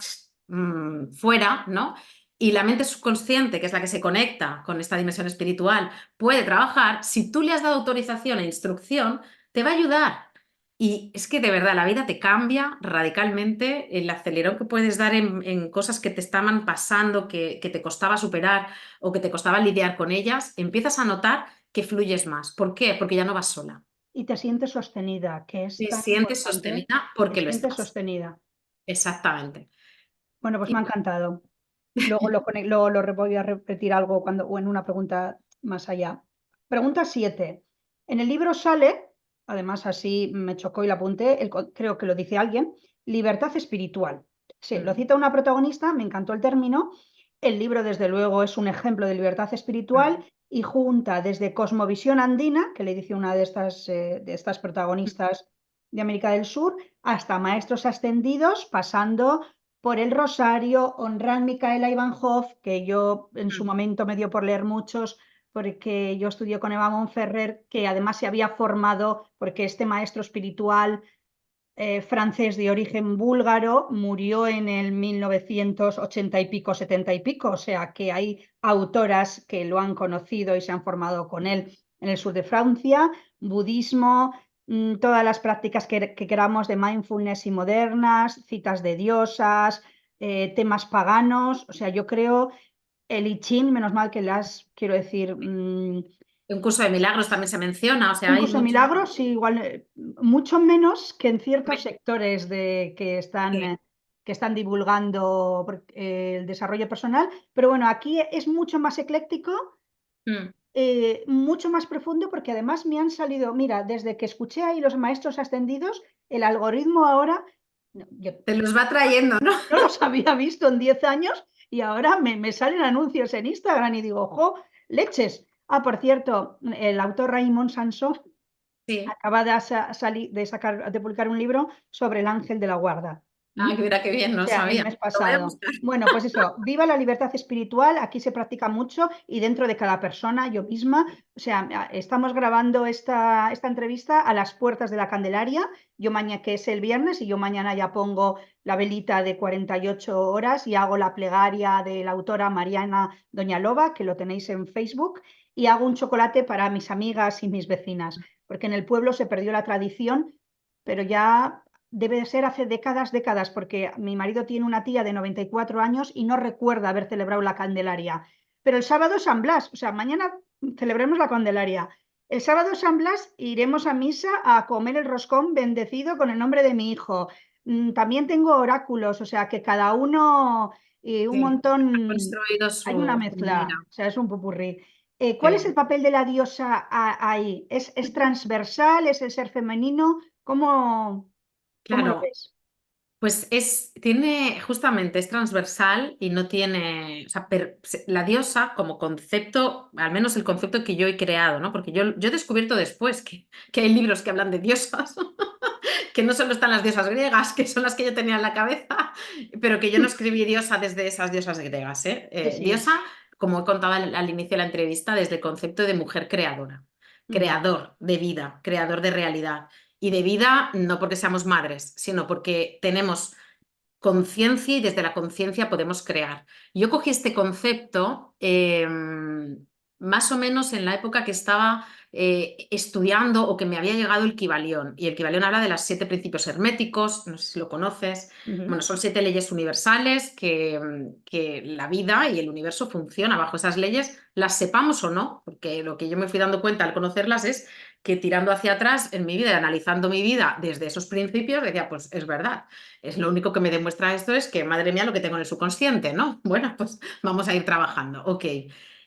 fuera, ¿no? Y la mente subconsciente, que es la que se conecta con esta dimensión espiritual, puede trabajar, si tú le has dado autorización e instrucción, te va a ayudar. Y es que de verdad la vida te cambia radicalmente, el acelerón que puedes dar en cosas que te estaban pasando, que te costaba superar o que te costaba lidiar con ellas, empiezas a notar que fluyes más. ¿Por qué? Porque ya no vas sola. Y te sientes sostenida, que es Te tan sientes importante. sostenida Te porque lo sientes estás. sostenida. Exactamente. Bueno, pues me Y ha encantado. Luego voy a repetir algo o en una pregunta más allá. Pregunta 7. En el libro sale, además así me chocó y lo apunté, creo que lo dice alguien, libertad espiritual. Sí, lo cita una protagonista, me encantó el término. El libro, desde luego, es un ejemplo de libertad espiritual y junta desde cosmovisión andina, que le dice una de estas protagonistas de América del Sur, hasta maestros ascendidos, pasando por el Rosario, honran Micaela Ivanhoff, que yo en su momento me dio por leer muchos, porque yo estudié con Eva Monferrer, que además se había formado porque este maestro espiritual francés de origen búlgaro, murió en el 1980 y pico, 70 y pico, o sea que hay autoras que lo han conocido y se han formado con él en el sur de Francia, budismo, todas las prácticas que queramos de mindfulness y modernas, citas de diosas, temas paganos, o sea, yo creo el I Ching, menos mal que las, quiero decir, Un curso de milagros también se menciona, o sea, un hay curso de mucho. milagros, sí, igual, mucho menos que en ciertos sectores Sí. que están divulgando el desarrollo personal, pero bueno, aquí es mucho más ecléctico, Mm. mucho más profundo, porque además me han salido, mira, desde que escuché ahí los maestros ascendidos, el algoritmo ahora, no, yo Te los va trayendo, ¿no? no los había visto en 10 años y ahora me salen anuncios en Instagram y digo, ¡jo, leches! Ah, por cierto, el autor Raymond Sansón Sí. acaba de publicar un libro sobre el ángel de la guarda. ¿Mm? Ah, que mira qué bien, O no sea, el sabía. mes Lo voy a pasado. buscar. Bueno, pues eso, viva la libertad espiritual, aquí se practica mucho y dentro de cada persona, yo misma, o sea, estamos grabando esta entrevista a las puertas de la Candelaria, yo mañana, que es el viernes, y yo mañana ya pongo la velita de 48 horas y hago la plegaria de la autora Mariana Doña que lo tenéis en Facebook, y hago un chocolate para mis amigas y mis vecinas, porque en el pueblo se perdió la tradición, pero ya debe de ser hace décadas, décadas, porque mi marido tiene una tía de 94 años y no recuerda haber celebrado la Candelaria. Pero el sábado es San Blas, o sea, mañana celebremos la Candelaria. El sábado es San Blas iremos a misa a comer el roscón bendecido con el nombre de mi hijo. También tengo oráculos, o sea, que cada uno, un Sí. Ha montón, construido hay una su manera. mezcla, o sea, es un popurrí. Qué ¿Cuál es el bien. papel de la diosa ahí? ¿Es transversal? ¿Es el ser femenino? ¿Cómo lo Claro, ves? pues tiene, justamente es transversal y no tiene, o sea, la diosa como concepto, al menos el concepto que yo he creado, ¿no? Porque yo he descubierto después que hay libros que hablan de diosas, que no solo están las diosas griegas, que son las que yo tenía en la cabeza, pero que yo no escribí diosa desde esas diosas griegas, ¿eh? Sí, sí. Diosa, como he contado al inicio de la entrevista, desde el concepto de mujer creadora, Ujú, creador de vida, creador de realidad. Y de vida no porque seamos madres, sino porque tenemos conciencia y desde la conciencia podemos crear. Yo cogí este concepto más o menos en la época que estaba estudiando o que me había llegado el Kybalión. Y el Kybalión habla de los 7 principios herméticos, no sé si lo conoces. ujú. Bueno, son 7 leyes universales que la vida y el universo funciona bajo esas leyes, las sepamos o no, porque lo que yo me fui dando cuenta al conocerlas es que tirando hacia atrás en mi vida y analizando mi vida desde esos principios, decía, pues es verdad. Es lo único que me demuestra esto es que, madre mía, lo que tengo en el subconsciente, ¿no? Bueno, pues vamos a ir trabajando. Ok.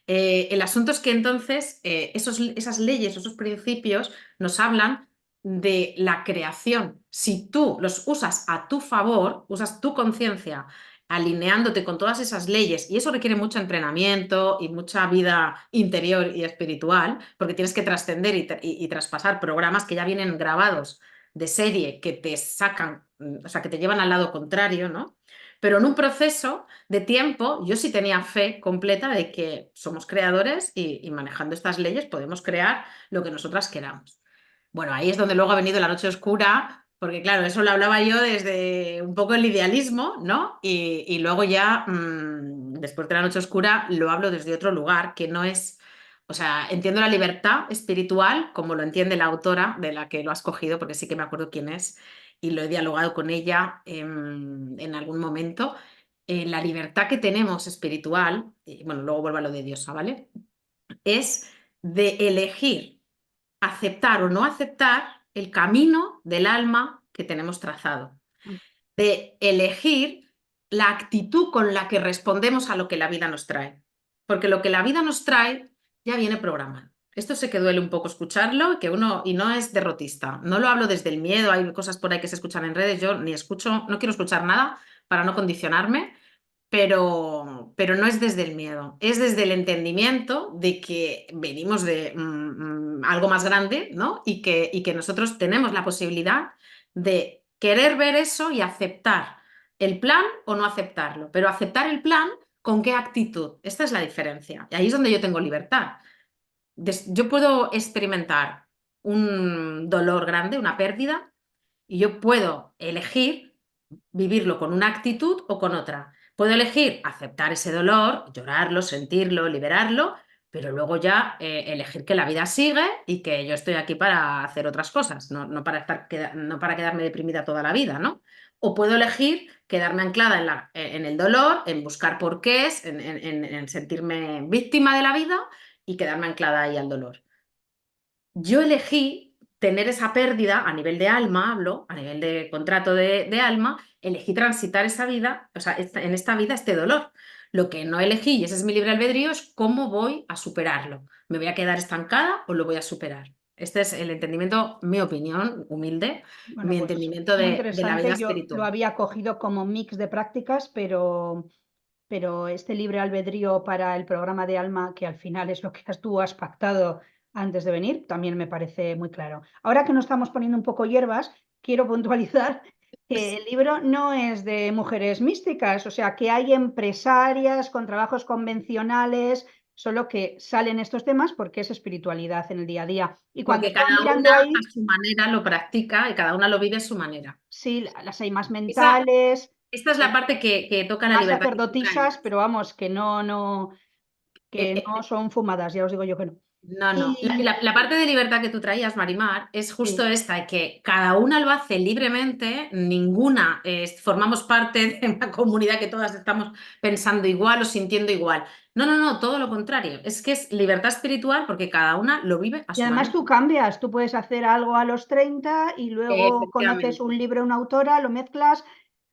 El asunto es que entonces esas leyes, esos principios nos hablan de la creación. Si tú los usas a tu favor, usas tu conciencia alineándote con todas esas leyes, y eso requiere mucho entrenamiento y mucha vida interior y espiritual, porque tienes que trascender y traspasar programas que ya vienen grabados de serie que te sacan, o sea, que te llevan al lado contrario, ¿no? Pero en un proceso de tiempo, yo sí tenía fe completa de que somos creadores y manejando estas leyes podemos crear lo que nosotras queramos. Bueno, ahí es donde luego ha venido la noche oscura, porque claro, eso lo hablaba yo desde un poco el idealismo, ¿no? Y luego ya, después de la noche oscura, lo hablo desde otro lugar, que no es, o sea, entiendo la libertad espiritual como lo entiende la autora de la que lo has cogido, porque sí que me acuerdo quién es, y lo he dialogado con ella en algún momento. La libertad que tenemos espiritual, y bueno, luego vuelvo a lo de Diosa, ¿vale? Es de elegir aceptar o no aceptar el camino del alma que tenemos trazado, de elegir la actitud con la que respondemos a lo que la vida nos trae, porque lo que la vida nos trae ya viene programado. Esto sé que duele un poco escucharlo, que uno, y no es derrotista, no lo hablo desde el miedo, hay cosas por ahí que se escuchan en redes, yo ni escucho, no quiero escuchar nada para no condicionarme, pero no es desde el miedo, es desde el entendimiento de que venimos de algo más grande, ¿no? Y que nosotros tenemos la posibilidad de querer ver eso y aceptar el plan o no aceptarlo, pero aceptar el plan con qué actitud. Esta es la diferencia. Y ahí es donde yo tengo libertad. Yo puedo experimentar un dolor grande, una pérdida, Y yo puedo elegir vivirlo con una actitud o con otra. Puedo elegir aceptar ese dolor, llorarlo, sentirlo, liberarlo, pero luego ya elegir que la vida sigue y que yo estoy aquí para hacer otras cosas, no para no para quedarme deprimida toda la vida, ¿no? O puedo elegir quedarme anclada en el dolor, en buscar porqués, en sentirme víctima de la vida y quedarme anclada ahí al dolor. Yo elegí tener esa pérdida a nivel de alma, hablo, a nivel de contrato de alma, elegí transitar esa vida, o sea, en esta vida este dolor. Lo que no elegí, y ese es mi libre albedrío, es cómo voy a superarlo. ¿Me voy a quedar estancada o lo voy a superar? Este es el entendimiento, mi opinión humilde, Bueno, mi pues entendimiento muy de la vida interesante. Yo lo espiritual. había cogido como mix de prácticas, pero este libre albedrío para el programa de Alma, que al final es lo que tú has pactado antes de venir, también me parece muy claro. Ahora que nos estamos poniendo un poco hierbas, quiero puntualizar que el libro no es de mujeres místicas, o sea, que hay empresarias con trabajos convencionales, solo que salen estos temas porque es espiritualidad en el día a día. Y cuando Porque estaba cada mirando una a ahí, su manera lo practica y cada una lo vive a su manera. sí, las hay más Esa, mentales, esta es la parte que toca la más libertad que tú sacerdotisas, traías. pero vamos, Eh, que no eh, son fumadas, ya os digo yo que no. No, no. Y La parte de libertad que tú traías, Marimar, es justo sí, esta, que cada una lo hace libremente, ninguna formamos parte de una comunidad que todas estamos pensando igual o sintiendo igual. No, no, no, todo lo contrario. Es que es libertad espiritual porque cada una lo vive a y su además manera. tú cambias, tú puedes hacer algo a los 30 y luego conoces Efectivamente. un libro, una autora, lo mezclas.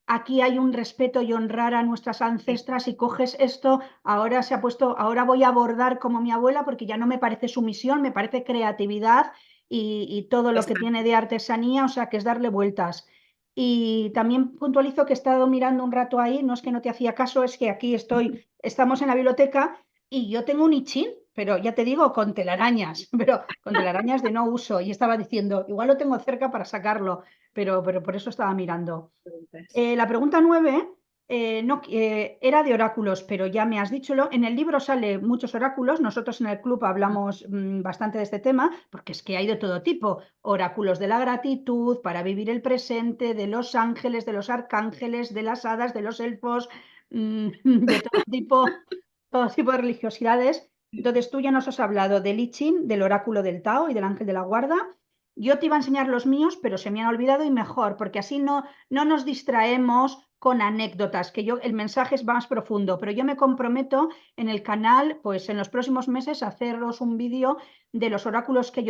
Aquí hay un respeto y honrar a nuestras Sí, ancestras y coges esto, ahora se ha puesto, ahora voy a abordar como mi abuela porque ya no me parece sumisión, me parece creatividad y todo lo que tiene exacto. de artesanía, o sea, que es darle vueltas. Y también puntualizo que he estado mirando un rato ahí, no es que no te hacía caso, es que aquí estoy, estamos en la biblioteca y yo tengo un I Ching, pero ya te digo, con telarañas, pero con telarañas de no uso. Y estaba diciendo, igual lo tengo cerca para sacarlo, pero por eso estaba mirando. La pregunta 9 no, era de oráculos, pero ya me has dicho, en el libro sale muchos oráculos, nosotros en el club hablamos bastante de este tema, porque es que hay de todo tipo, oráculos de la gratitud, para vivir el presente, de los ángeles, de los arcángeles, de las hadas, de los elfos, de todo tipo de religiosidades. Entonces tú ya nos has hablado del I Ching, del oráculo del Tao y del ángel de la guarda. Yo te iba a enseñar los míos, pero se me han olvidado y mejor, porque así no nos distraemos con anécdotas, que yo el mensaje es más profundo, pero yo me comprometo en el canal, pues en los próximos meses, a haceros un vídeo de los oráculos que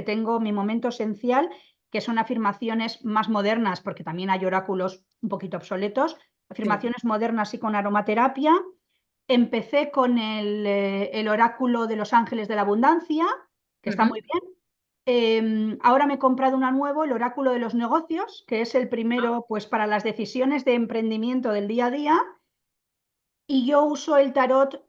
tengo mi momento esencial, que son afirmaciones más modernas, porque también hay oráculos un poquito obsoletos, Sí. afirmaciones modernas y con aromaterapia. Empecé con el oráculo de los ángeles de la abundancia, que está muy Ujú. bien. Ahora me he comprado uno nuevo, el oráculo de los negocios, que es el Ah, primero pues para las decisiones de emprendimiento del día a día. Y yo uso el tarot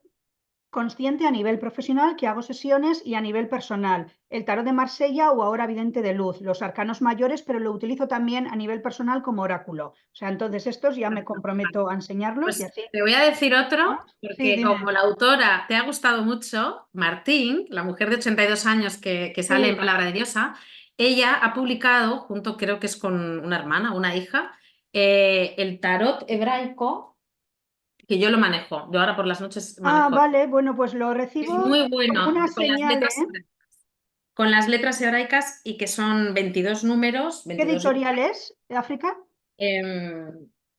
consciente a nivel profesional, que hago sesiones, y a nivel personal. El tarot de Marsella o ahora vidente de luz, los arcanos mayores, pero lo utilizo también a nivel personal como oráculo. O sea, entonces estos ya me perfecto. comprometo a enseñarlos y Pues así. te voy a decir otro, ¿No? Sí, porque dime. como la autora te ha gustado mucho, Martín, la mujer de 82 años que sale en Sí. Palabra de Diosa, ella ha publicado, junto creo que es con una hermana, una hija, el tarot hebraico, que yo lo manejo. Yo ahora por las noches Ah, manejo. vale, bueno, pues lo Es recibo muy como bueno, una señal, ¿eh? con las letras hebraicas y que son 22 números, ¿Qué 22 editorial letras. es? ¿África?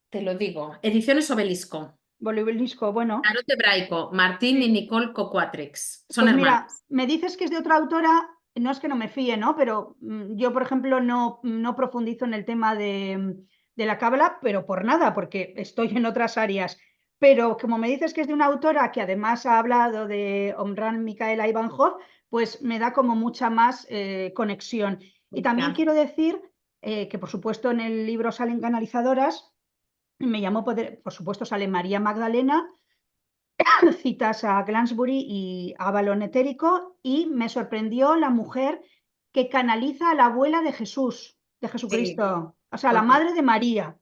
Te lo digo, Ediciones Obelisco. Bolivilisco, bueno. Tarot hebraico, Martín y Sí. Nicole Coquatrix. Son Pues mira, hermanas. me dices que es de otra autora, no es que no me fíe, ¿no? Pero yo, por ejemplo, no profundizo en el tema de la cábala, pero por nada, porque estoy en otras áreas. Pero como me dices que es de una autora que además ha hablado de Omran Micaela Ivanhoe, pues me da como mucha más conexión. Y también Confianza. quiero decir que, por supuesto, en el libro salen canalizadoras, me llamó, por supuesto, sale María Magdalena, citas a Glansbury y Avalon etérico, y me sorprendió la mujer que canaliza a la abuela de Jesús, de Sí, Jesucristo, o sea, la total. madre de María,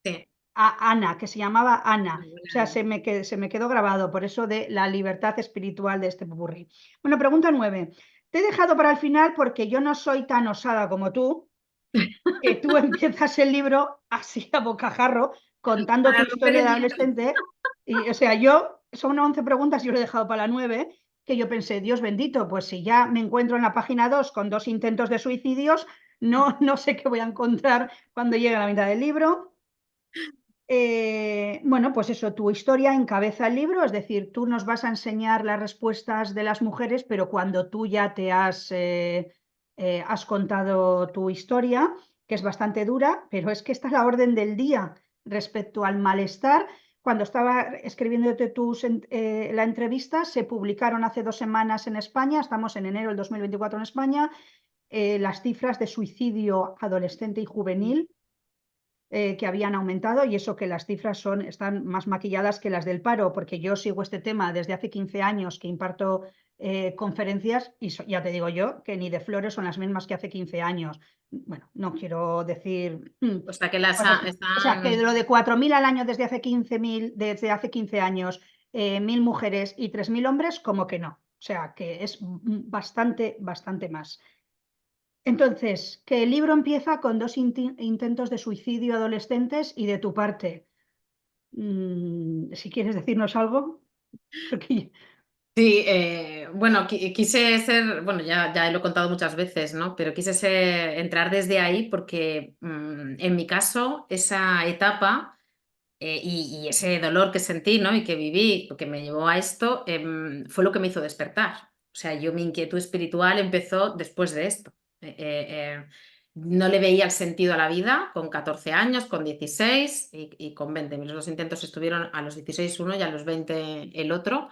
Sí. a Ana, que se llamaba Ana. O sea, Bueno, se me quedó grabado, por eso de la libertad espiritual de este popurrí. Bueno, pregunta 9. Te he dejado para el final porque yo no soy tan osada como tú que tú empiezas el libro así a bocajarro, contando tu Para romper historia de el hielo. adolescente. Y, o sea, yo, son 11 preguntas, yo lo he dejado para la 9, que yo pensé, Dios bendito, pues si ya me encuentro en la página 2 con 2 intentos de suicidios, no sé qué voy a encontrar cuando llegue a la mitad del libro. Bueno, pues eso, tu historia encabeza el libro, es decir, tú nos vas a enseñar las respuestas de las mujeres, pero cuando tú ya has contado tu historia, que es bastante dura, pero es que esta es la orden del día respecto al malestar. Cuando estaba escribiéndote la entrevista, se publicaron hace 2 semanas en España, estamos en enero del 2024 en España, las cifras de suicidio adolescente y juvenil que habían aumentado, y eso que las cifras están más maquilladas que las del paro, porque yo sigo este tema desde hace 15 años que imparto conferencias y ya te digo yo que ni de flores son las mismas que hace 15 años. Bueno, no quiero decir O sea que las cosas, o sea, que de están... lo de 4.000 al año desde hace 15 años, 1.000 mujeres y 3.000 hombres, como que no. O sea, que es bastante, bastante más. Entonces, que el libro empieza con 2 intentos de suicidio adolescentes y de tu parte. Si quieres decirnos algo, porque Sí, bueno, quise ser, bueno, ya lo he contado muchas veces, ¿no? Pero quise entrar desde ahí porque en mi caso, esa etapa y ese dolor que sentí, ¿no? Y que viví, que me llevó a esto, fue lo que me hizo despertar. O sea, mi inquietud espiritual empezó después de esto. No le veía el sentido a la vida con 14 años, con 16 y con 20. Mis dos intentos estuvieron a los 16 uno y a los 20 el otro.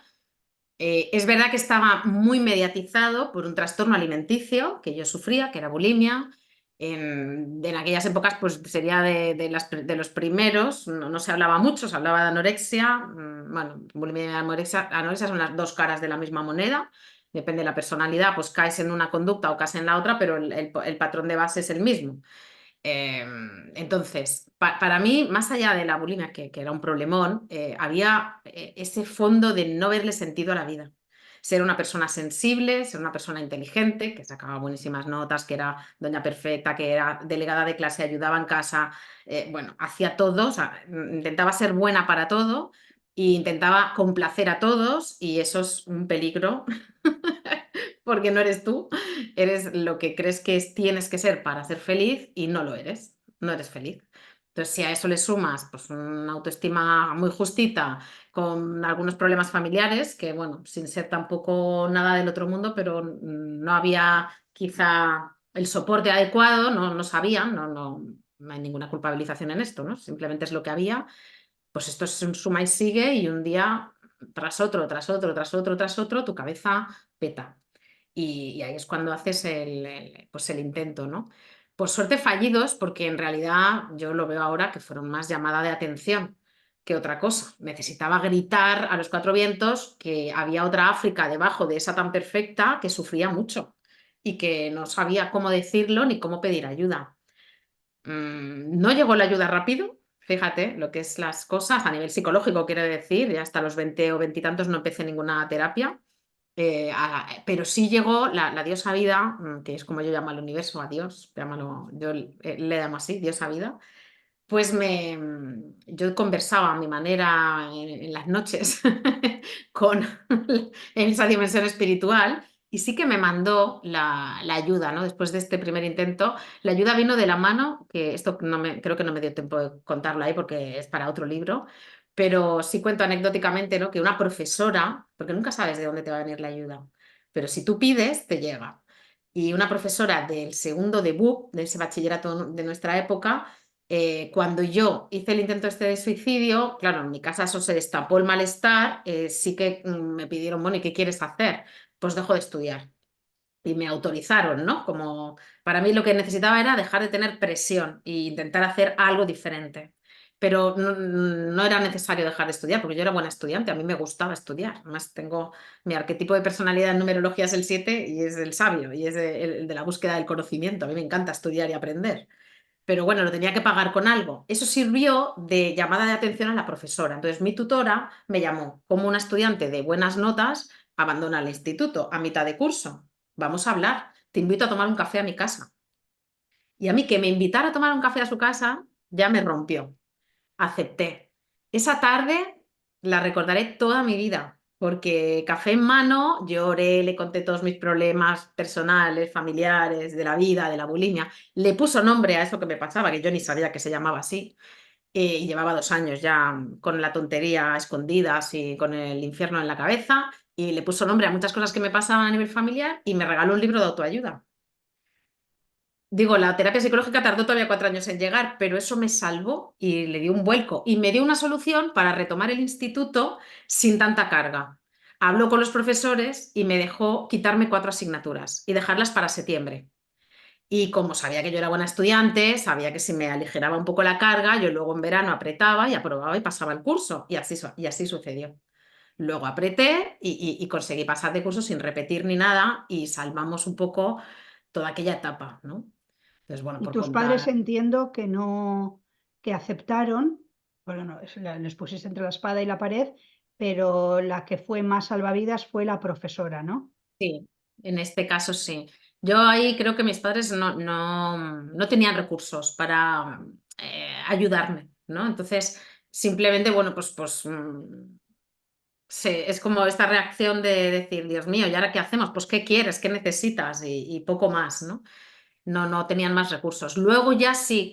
Es verdad que estaba muy mediatizado por un trastorno alimenticio que yo sufría, que era bulimia. En aquellas épocas pues sería de los primeros, no se hablaba mucho, se hablaba de anorexia. Bueno, bulimia y anorexia son las dos caras de la misma moneda. Depende de la personalidad, pues caes en una conducta o caes en la otra, pero el patrón de base es el mismo. Entonces, para mí, más allá de la bulimia, que era un problemón, había ese fondo de no verle sentido a la vida. Ser una persona sensible, ser una persona inteligente, que sacaba buenísimas notas, que era doña perfecta, que era delegada de clase, ayudaba en casa, bueno, hacía todo, o sea, intentaba ser buena para todo e intentaba complacer a todos y eso es un peligro porque no eres tú, eres lo que crees que tienes que ser para ser feliz y no lo eres, no eres feliz. Entonces, si a eso le sumas pues, una autoestima muy justita, con algunos problemas familiares, que bueno, sin ser tampoco nada del otro mundo, pero no había quizá el soporte adecuado, no sabían, no hay ninguna culpabilización en esto, ¿no? Simplemente es lo que había, pues esto es un suma y sigue y un día tras otro, tras otro, tras otro, tras otro, tu cabeza peta. Y ahí es cuando haces pues el intento, ¿no? Por suerte fallidos, porque en realidad yo lo veo ahora que fueron más llamada de atención que otra cosa. Necesitaba gritar a los cuatro vientos que había otra África debajo de esa tan perfecta que sufría mucho y que no sabía cómo decirlo ni cómo pedir ayuda. No llegó la ayuda rápido, fíjate lo que es las cosas a nivel psicológico, quiero decir, ya hasta los 20 o 20 y tantos no empecé ninguna terapia. Pero sí llegó la diosa vida, que es como yo llamo al universo, a Dios, llámalo, yo le llamo así, diosa vida, pues yo conversaba a mi manera en las noches con en esa dimensión espiritual y sí que me mandó la ayuda, ¿no? Después de este primer intento, la ayuda vino de la mano, que esto creo que no me dio tiempo de contarlo ahí porque es para otro libro, pero sí cuento anecdóticamente, ¿no? Que una profesora, porque nunca sabes de dónde te va a venir la ayuda, pero si tú pides, te llega. Y una profesora del segundo de BUP, de ese bachillerato de nuestra época, cuando yo hice el intento este de suicidio, claro, en mi casa eso se destapó el malestar, sí que me pidieron, bueno, ¿y qué quieres hacer? Pues dejo de estudiar. Y me autorizaron, ¿no? Como para mí lo que necesitaba era dejar de tener presión e intentar hacer algo diferente. Pero no era necesario dejar de estudiar, porque yo era buena estudiante, a mí me gustaba estudiar. Además, tengo mi arquetipo de personalidad en numerología es el 7 y es el sabio, y es el de la búsqueda del conocimiento. A mí me encanta estudiar y aprender, pero bueno, lo tenía que pagar con algo. Eso sirvió de llamada de atención a la profesora. Entonces mi tutora me llamó como una estudiante de buenas notas, abandona el instituto a mitad de curso. Vamos a hablar, te invito a tomar un café a mi casa. Y a mí que me invitara a tomar un café a su casa ya me rompió. Acepté. Esa tarde la recordaré toda mi vida, porque café en mano, lloré, le conté todos mis problemas personales, familiares, de la vida, de la bulimia. Le puso nombre a eso que me pasaba, que yo ni sabía que se llamaba así. Y llevaba 2 años ya con la tontería a escondidas y con el infierno en la cabeza. Y le puso nombre a muchas cosas que me pasaban a nivel familiar y me regaló un libro de autoayuda. Digo, la terapia psicológica tardó todavía 4 años en llegar, pero eso me salvó y le dio un vuelco y me dio una solución para retomar el instituto sin tanta carga. Habló con los profesores y me dejó quitarme 4 asignaturas y dejarlas para septiembre. Y como sabía que yo era buena estudiante, sabía que si me aligeraba un poco la carga, yo luego en verano apretaba y aprobaba y pasaba el curso. Y así sucedió. Luego apreté y conseguí pasar de curso sin repetir ni nada y salvamos un poco toda aquella etapa, ¿no? Entonces, bueno, Y por tus padres contar. entiendo que no, que aceptaron, bueno, no, les pusiste entre la espada y la pared, pero la que fue más salvavidas fue la profesora, ¿no? Sí, en este caso sí. Yo ahí creo que mis padres no tenían recursos para ayudarme, ¿no? Entonces, simplemente, bueno, es como esta reacción de decir, Dios mío, ¿y ahora qué hacemos? Pues, ¿qué quieres? ¿Qué necesitas? Y poco más, ¿no? No tenían más recursos. Luego ya sí,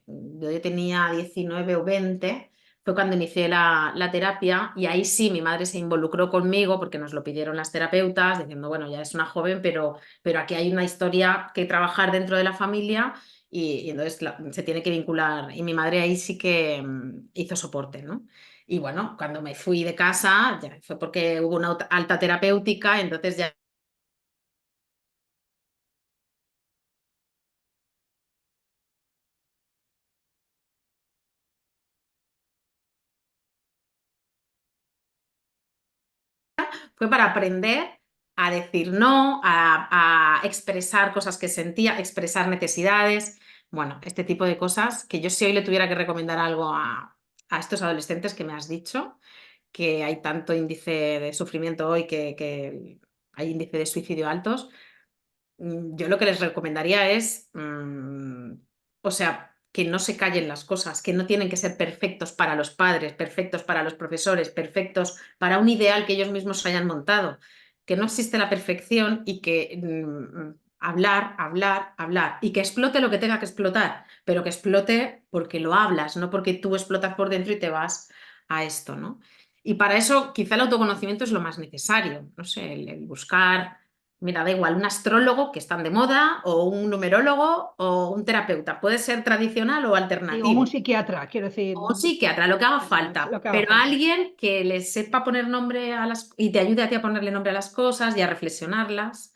yo tenía 19 o 20, fue cuando inicié la terapia y ahí sí mi madre se involucró conmigo porque nos lo pidieron las terapeutas, diciendo, bueno, ya es una joven, pero aquí hay una historia que trabajar dentro de la familia y entonces se tiene que vincular. Y mi madre ahí sí que hizo soporte, ¿no? Y bueno, cuando me fui de casa, ya fue porque hubo una alta terapéutica, entonces ya fue para aprender a decir no, a expresar cosas que sentía, expresar necesidades, bueno, este tipo de cosas que yo si hoy le tuviera que recomendar algo a estos adolescentes que me has dicho, que hay tanto índice de sufrimiento hoy, que hay índice de suicidio altos, yo lo que les recomendaría es, o sea, que no se callen las cosas, que no tienen que ser perfectos para los padres, perfectos para los profesores, perfectos para un ideal que ellos mismos hayan montado, que no existe la perfección y que hablar, hablar, hablar y que explote lo que tenga que explotar, pero que explote porque lo hablas, no porque tú explotas por dentro y te vas a esto, ¿no? Y para eso quizá el autoconocimiento es lo más necesario, no sé, el buscar. Mira, da igual, un astrólogo que están de moda, o un numerólogo, o un terapeuta. Puede ser tradicional o Digo, un alternativo. psiquiatra, quiero decir, O un psiquiatra, lo que haga falta. lo que haga Pero falta. alguien que le sepa poner nombre a las y te ayude a ti a ponerle nombre a las cosas y a reflexionarlas.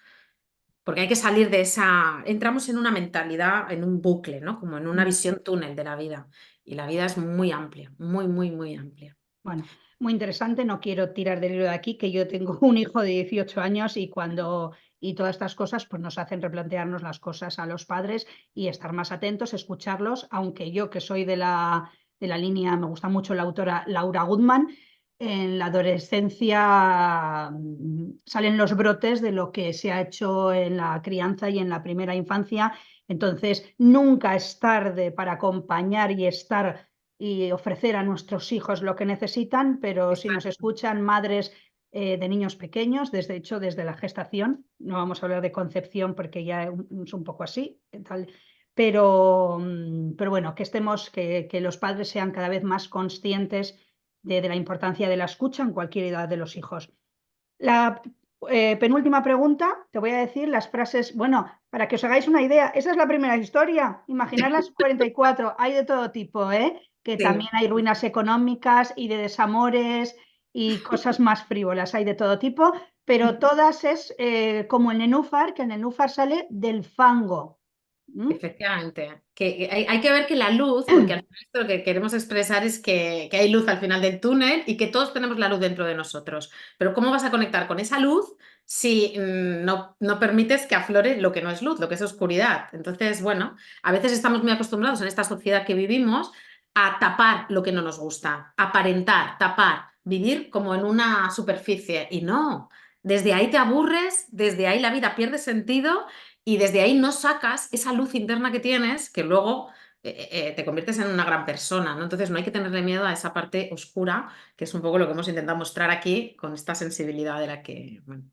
Porque hay que salir de esa. Entramos en una mentalidad, en un bucle, ¿no? Como en una Mm. visión túnel de la vida. Y la vida es muy amplia, muy, muy, muy amplia. Bueno, muy interesante. No quiero tirar del hilo de aquí, que yo tengo un hijo de 18 años y todas estas cosas pues nos hacen replantearnos las cosas a los padres y estar más atentos, escucharlos, aunque yo que soy de la línea, me gusta mucho la autora Laura Goodman, en la adolescencia salen los brotes de lo que se ha hecho en la crianza y en la primera infancia. Entonces, nunca es tarde para acompañar y estar y ofrecer a nuestros hijos lo que necesitan, pero si nos Exacto. escuchan madres de niños pequeños, desde hecho desde la gestación, no vamos a hablar de concepción porque ya es un poco así, tal, pero bueno, que estemos, que los padres sean cada vez más conscientes de la importancia de la escucha en cualquier edad de los hijos. La penúltima pregunta, te voy a decir las frases, bueno, para que os hagáis una idea, esa es la primera historia, imaginar las 44, hay de todo tipo, ¿eh? Que también Sí. hay ruinas económicas y de desamores y cosas más frívolas, hay de todo tipo, pero todas es como el nenúfar, que el nenúfar sale del fango. ¿Mm? Efectivamente, que hay que ver que la luz, porque al final esto lo que queremos expresar es que hay luz al final del túnel y que todos tenemos la luz dentro de nosotros. Pero ¿cómo vas a conectar con esa luz si no permites que aflore lo que no es luz, lo que es oscuridad? Entonces, bueno, a veces estamos muy acostumbrados en esta sociedad que vivimos a tapar lo que no nos gusta, aparentar, tapar, vivir como en una superficie. Y no, desde ahí te aburres, desde ahí la vida pierde sentido y desde ahí no sacas esa luz interna que tienes que luego te conviertes en una gran persona, ¿no? Entonces no hay que tenerle miedo a esa parte oscura, que es un poco lo que hemos intentado mostrar aquí con esta sensibilidad de la que... Bueno.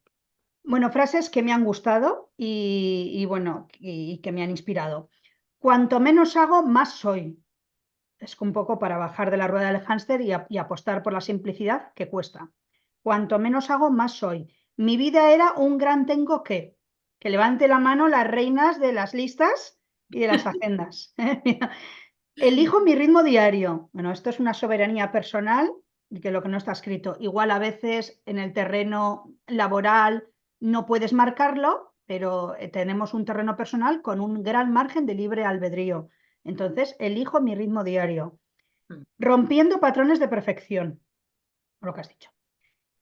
Bueno, frases que me han gustado bueno, y que me han inspirado. Cuanto menos hago, más soy. Es un poco para bajar de la rueda del hámster y apostar por la simplicidad que cuesta. Cuanto menos hago, más soy. Mi vida era un gran tengo que. Que levante la mano las reinas de las listas y de las agendas. Elijo mi ritmo diario. Bueno, esto es una soberanía personal que lo que no está escrito. Igual a veces en el terreno laboral no puedes marcarlo, pero tenemos un terreno personal con un gran margen de libre albedrío. Entonces, elijo mi ritmo diario. Rompiendo patrones de perfección, lo que has dicho.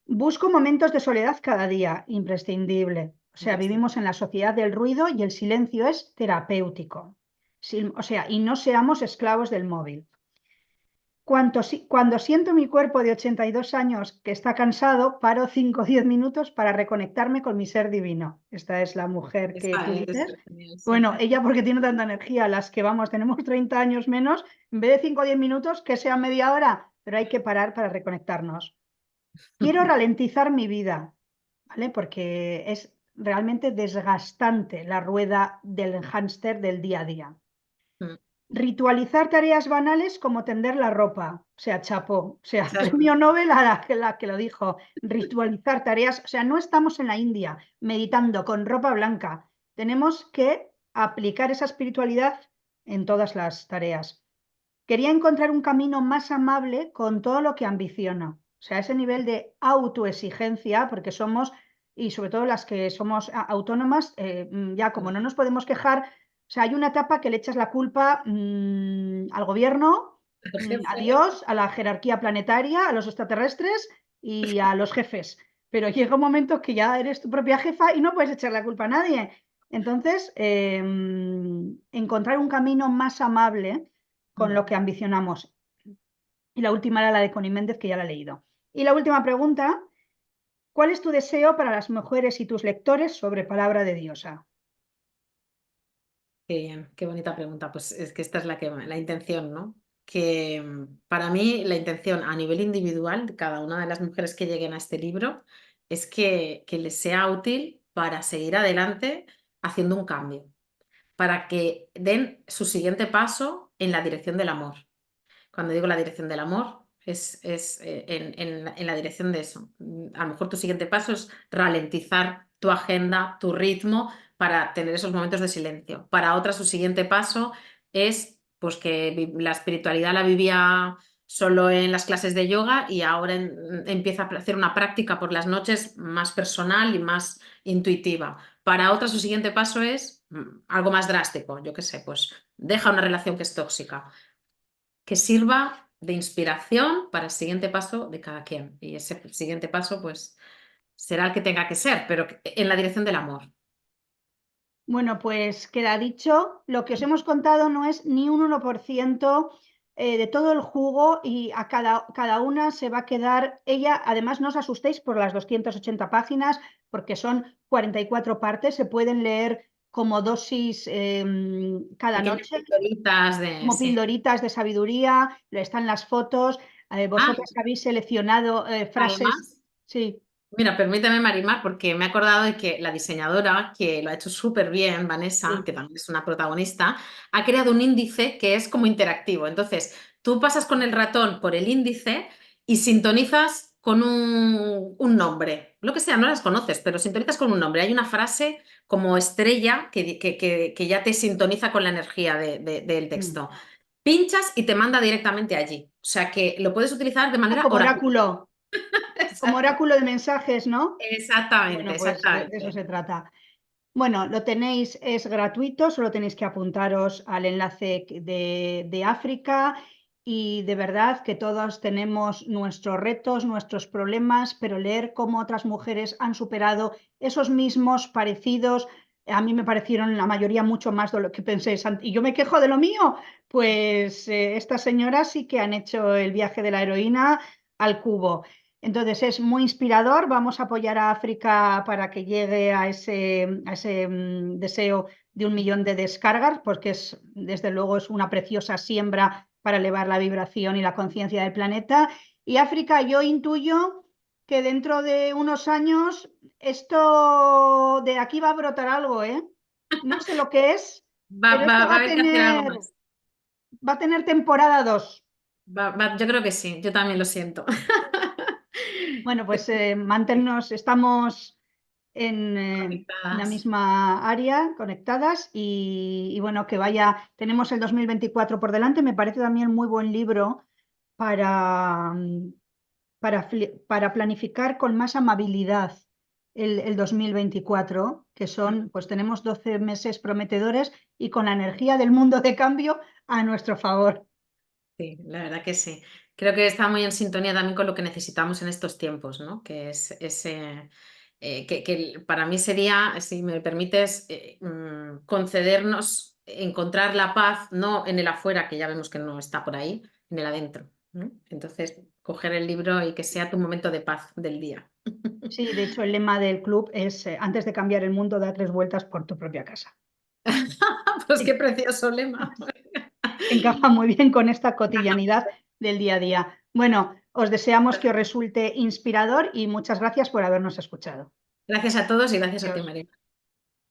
Busco momentos de soledad cada día, imprescindible. O sea, vivimos en la sociedad del ruido y el silencio es terapéutico. O sea, y no seamos esclavos del móvil. Cuando siento mi cuerpo de 82 años que está cansado, paro 5 o 10 minutos para reconectarme con mi ser divino. Esta es la mujer que Esta tú es dices. genial, sí. Bueno, ella porque tiene tanta energía, las que vamos, tenemos 30 años menos, en vez de 5 o 10 minutos, que sea media hora, pero hay que parar para reconectarnos. Quiero ralentizar mi vida, ¿vale? Porque es realmente desgastante la rueda del hámster del día a día. Ritualizar tareas banales como tender la ropa, o sea, chapó, o sea, Esa es premio Nobel a la que lo dijo. Ritualizar tareas, o sea, no estamos en la India meditando con ropa blanca. Tenemos que aplicar esa espiritualidad en todas las tareas. Quería encontrar un camino más amable con todo lo que ambiciono. O sea, ese nivel de autoexigencia, porque somos, y sobre todo las que somos autónomas, ya como no nos podemos quejar, o sea, hay una etapa que le echas la culpa al gobierno, el a jefe. Dios, a la jerarquía planetaria, a los extraterrestres y a los jefes. Pero llega un momento que ya eres tu propia jefa y no puedes echar la culpa a nadie. Entonces, encontrar un camino más amable con lo que ambicionamos. Y la última era la de Connie Méndez, que ya la he leído. Y la última pregunta, ¿cuál es tu deseo para las mujeres y tus lectores sobre palabra de diosa? Qué bien, qué bonita pregunta. Pues es que esta es la intención, ¿no? Que para mí la intención a nivel individual de cada una de las mujeres que lleguen a este libro es que les sea útil para seguir adelante haciendo un cambio, para que den su siguiente paso en la dirección del amor. Cuando digo la dirección del amor, es en la dirección de eso. A lo mejor tu siguiente paso es ralentizar tu agenda, tu ritmo, para tener esos momentos de silencio. Para otras, su siguiente paso es pues que la espiritualidad la vivía solo en las clases de yoga y ahora empieza a hacer una práctica por las noches más personal y más intuitiva. Para otras, su siguiente paso es algo más drástico, yo qué sé, pues deja una relación que es tóxica, que sirva de inspiración para el siguiente paso de cada quien. Y ese siguiente paso, pues, será el que tenga que ser, pero en la dirección del amor. Bueno, pues queda dicho, lo que os hemos contado no es ni un 1% de todo el jugo y a cada una se va a quedar ella. Además, no os asustéis por las 280 páginas, porque son 44 partes, se pueden leer como dosis cada Pequeñas noche, pildoritas de... como Sí. pildoritas de sabiduría, están las fotos. Ah, Vosotras habéis seleccionado frases, además, sí. mira, permíteme, Marimar, porque me he acordado de que la diseñadora, que lo ha hecho súper bien, Vanessa, Sí. que también es una protagonista, ha creado un índice que es como interactivo. Entonces, tú pasas con el ratón por el índice y sintonizas con un nombre, lo que sea, no las conoces, pero sintonizas con un nombre. Hay una frase como estrella que ya te sintoniza con la energía del Mm. texto. Pinchas y te manda directamente allí. O sea que lo puedes utilizar de Ah, manera oracular. como oráculo de mensajes, ¿no? Exactamente, Bueno, pues de eso exactamente. se trata. Bueno, lo tenéis, es gratuito, solo tenéis que apuntaros al enlace de África y de verdad que todos tenemos nuestros retos, nuestros problemas, pero leer cómo otras mujeres han superado esos mismos parecidos, a mí me parecieron la mayoría mucho más de lo que pensé. Y yo me quejo de lo mío, pues estas señoras sí que han hecho el viaje de la heroína al cubo. Entonces es muy inspirador. Vamos a apoyar a África para que llegue a ese deseo de 1 millón de descargas, porque desde luego es una preciosa siembra para elevar la vibración y la conciencia del planeta. Y África, yo intuyo que dentro de unos años esto de aquí va a brotar algo, ¿eh? No sé lo que es, pero esto Va a haber que hacer algo más. va a tener temporada 2. Yo creo que sí, yo también lo siento. Bueno, pues manténnos, estamos en la Conectadas. misma área, conectadas y bueno, que vaya, tenemos el 2024 por delante, me parece también muy buen libro para, para planificar con más amabilidad el 2024, que son, pues tenemos 12 meses prometedores y con la energía del mundo de cambio a nuestro favor. Sí, la verdad que sí. Creo que está muy en sintonía también con lo que necesitamos en estos tiempos, ¿no? Que es ese, que para mí sería, si me permites, concedernos encontrar la paz, no en el afuera, que ya vemos que no está por ahí, en el adentro, ¿no? Entonces, coger el libro y que sea tu momento de paz del día. Sí, de hecho el lema del club es antes de cambiar el mundo, da 3 vueltas por tu propia casa. Pues qué precioso lema. Encaja muy bien con esta cotidianidad del día a día. Bueno, os deseamos que os resulte inspirador y muchas gracias por habernos escuchado. Gracias a todos y gracias a ti, Adiós. María.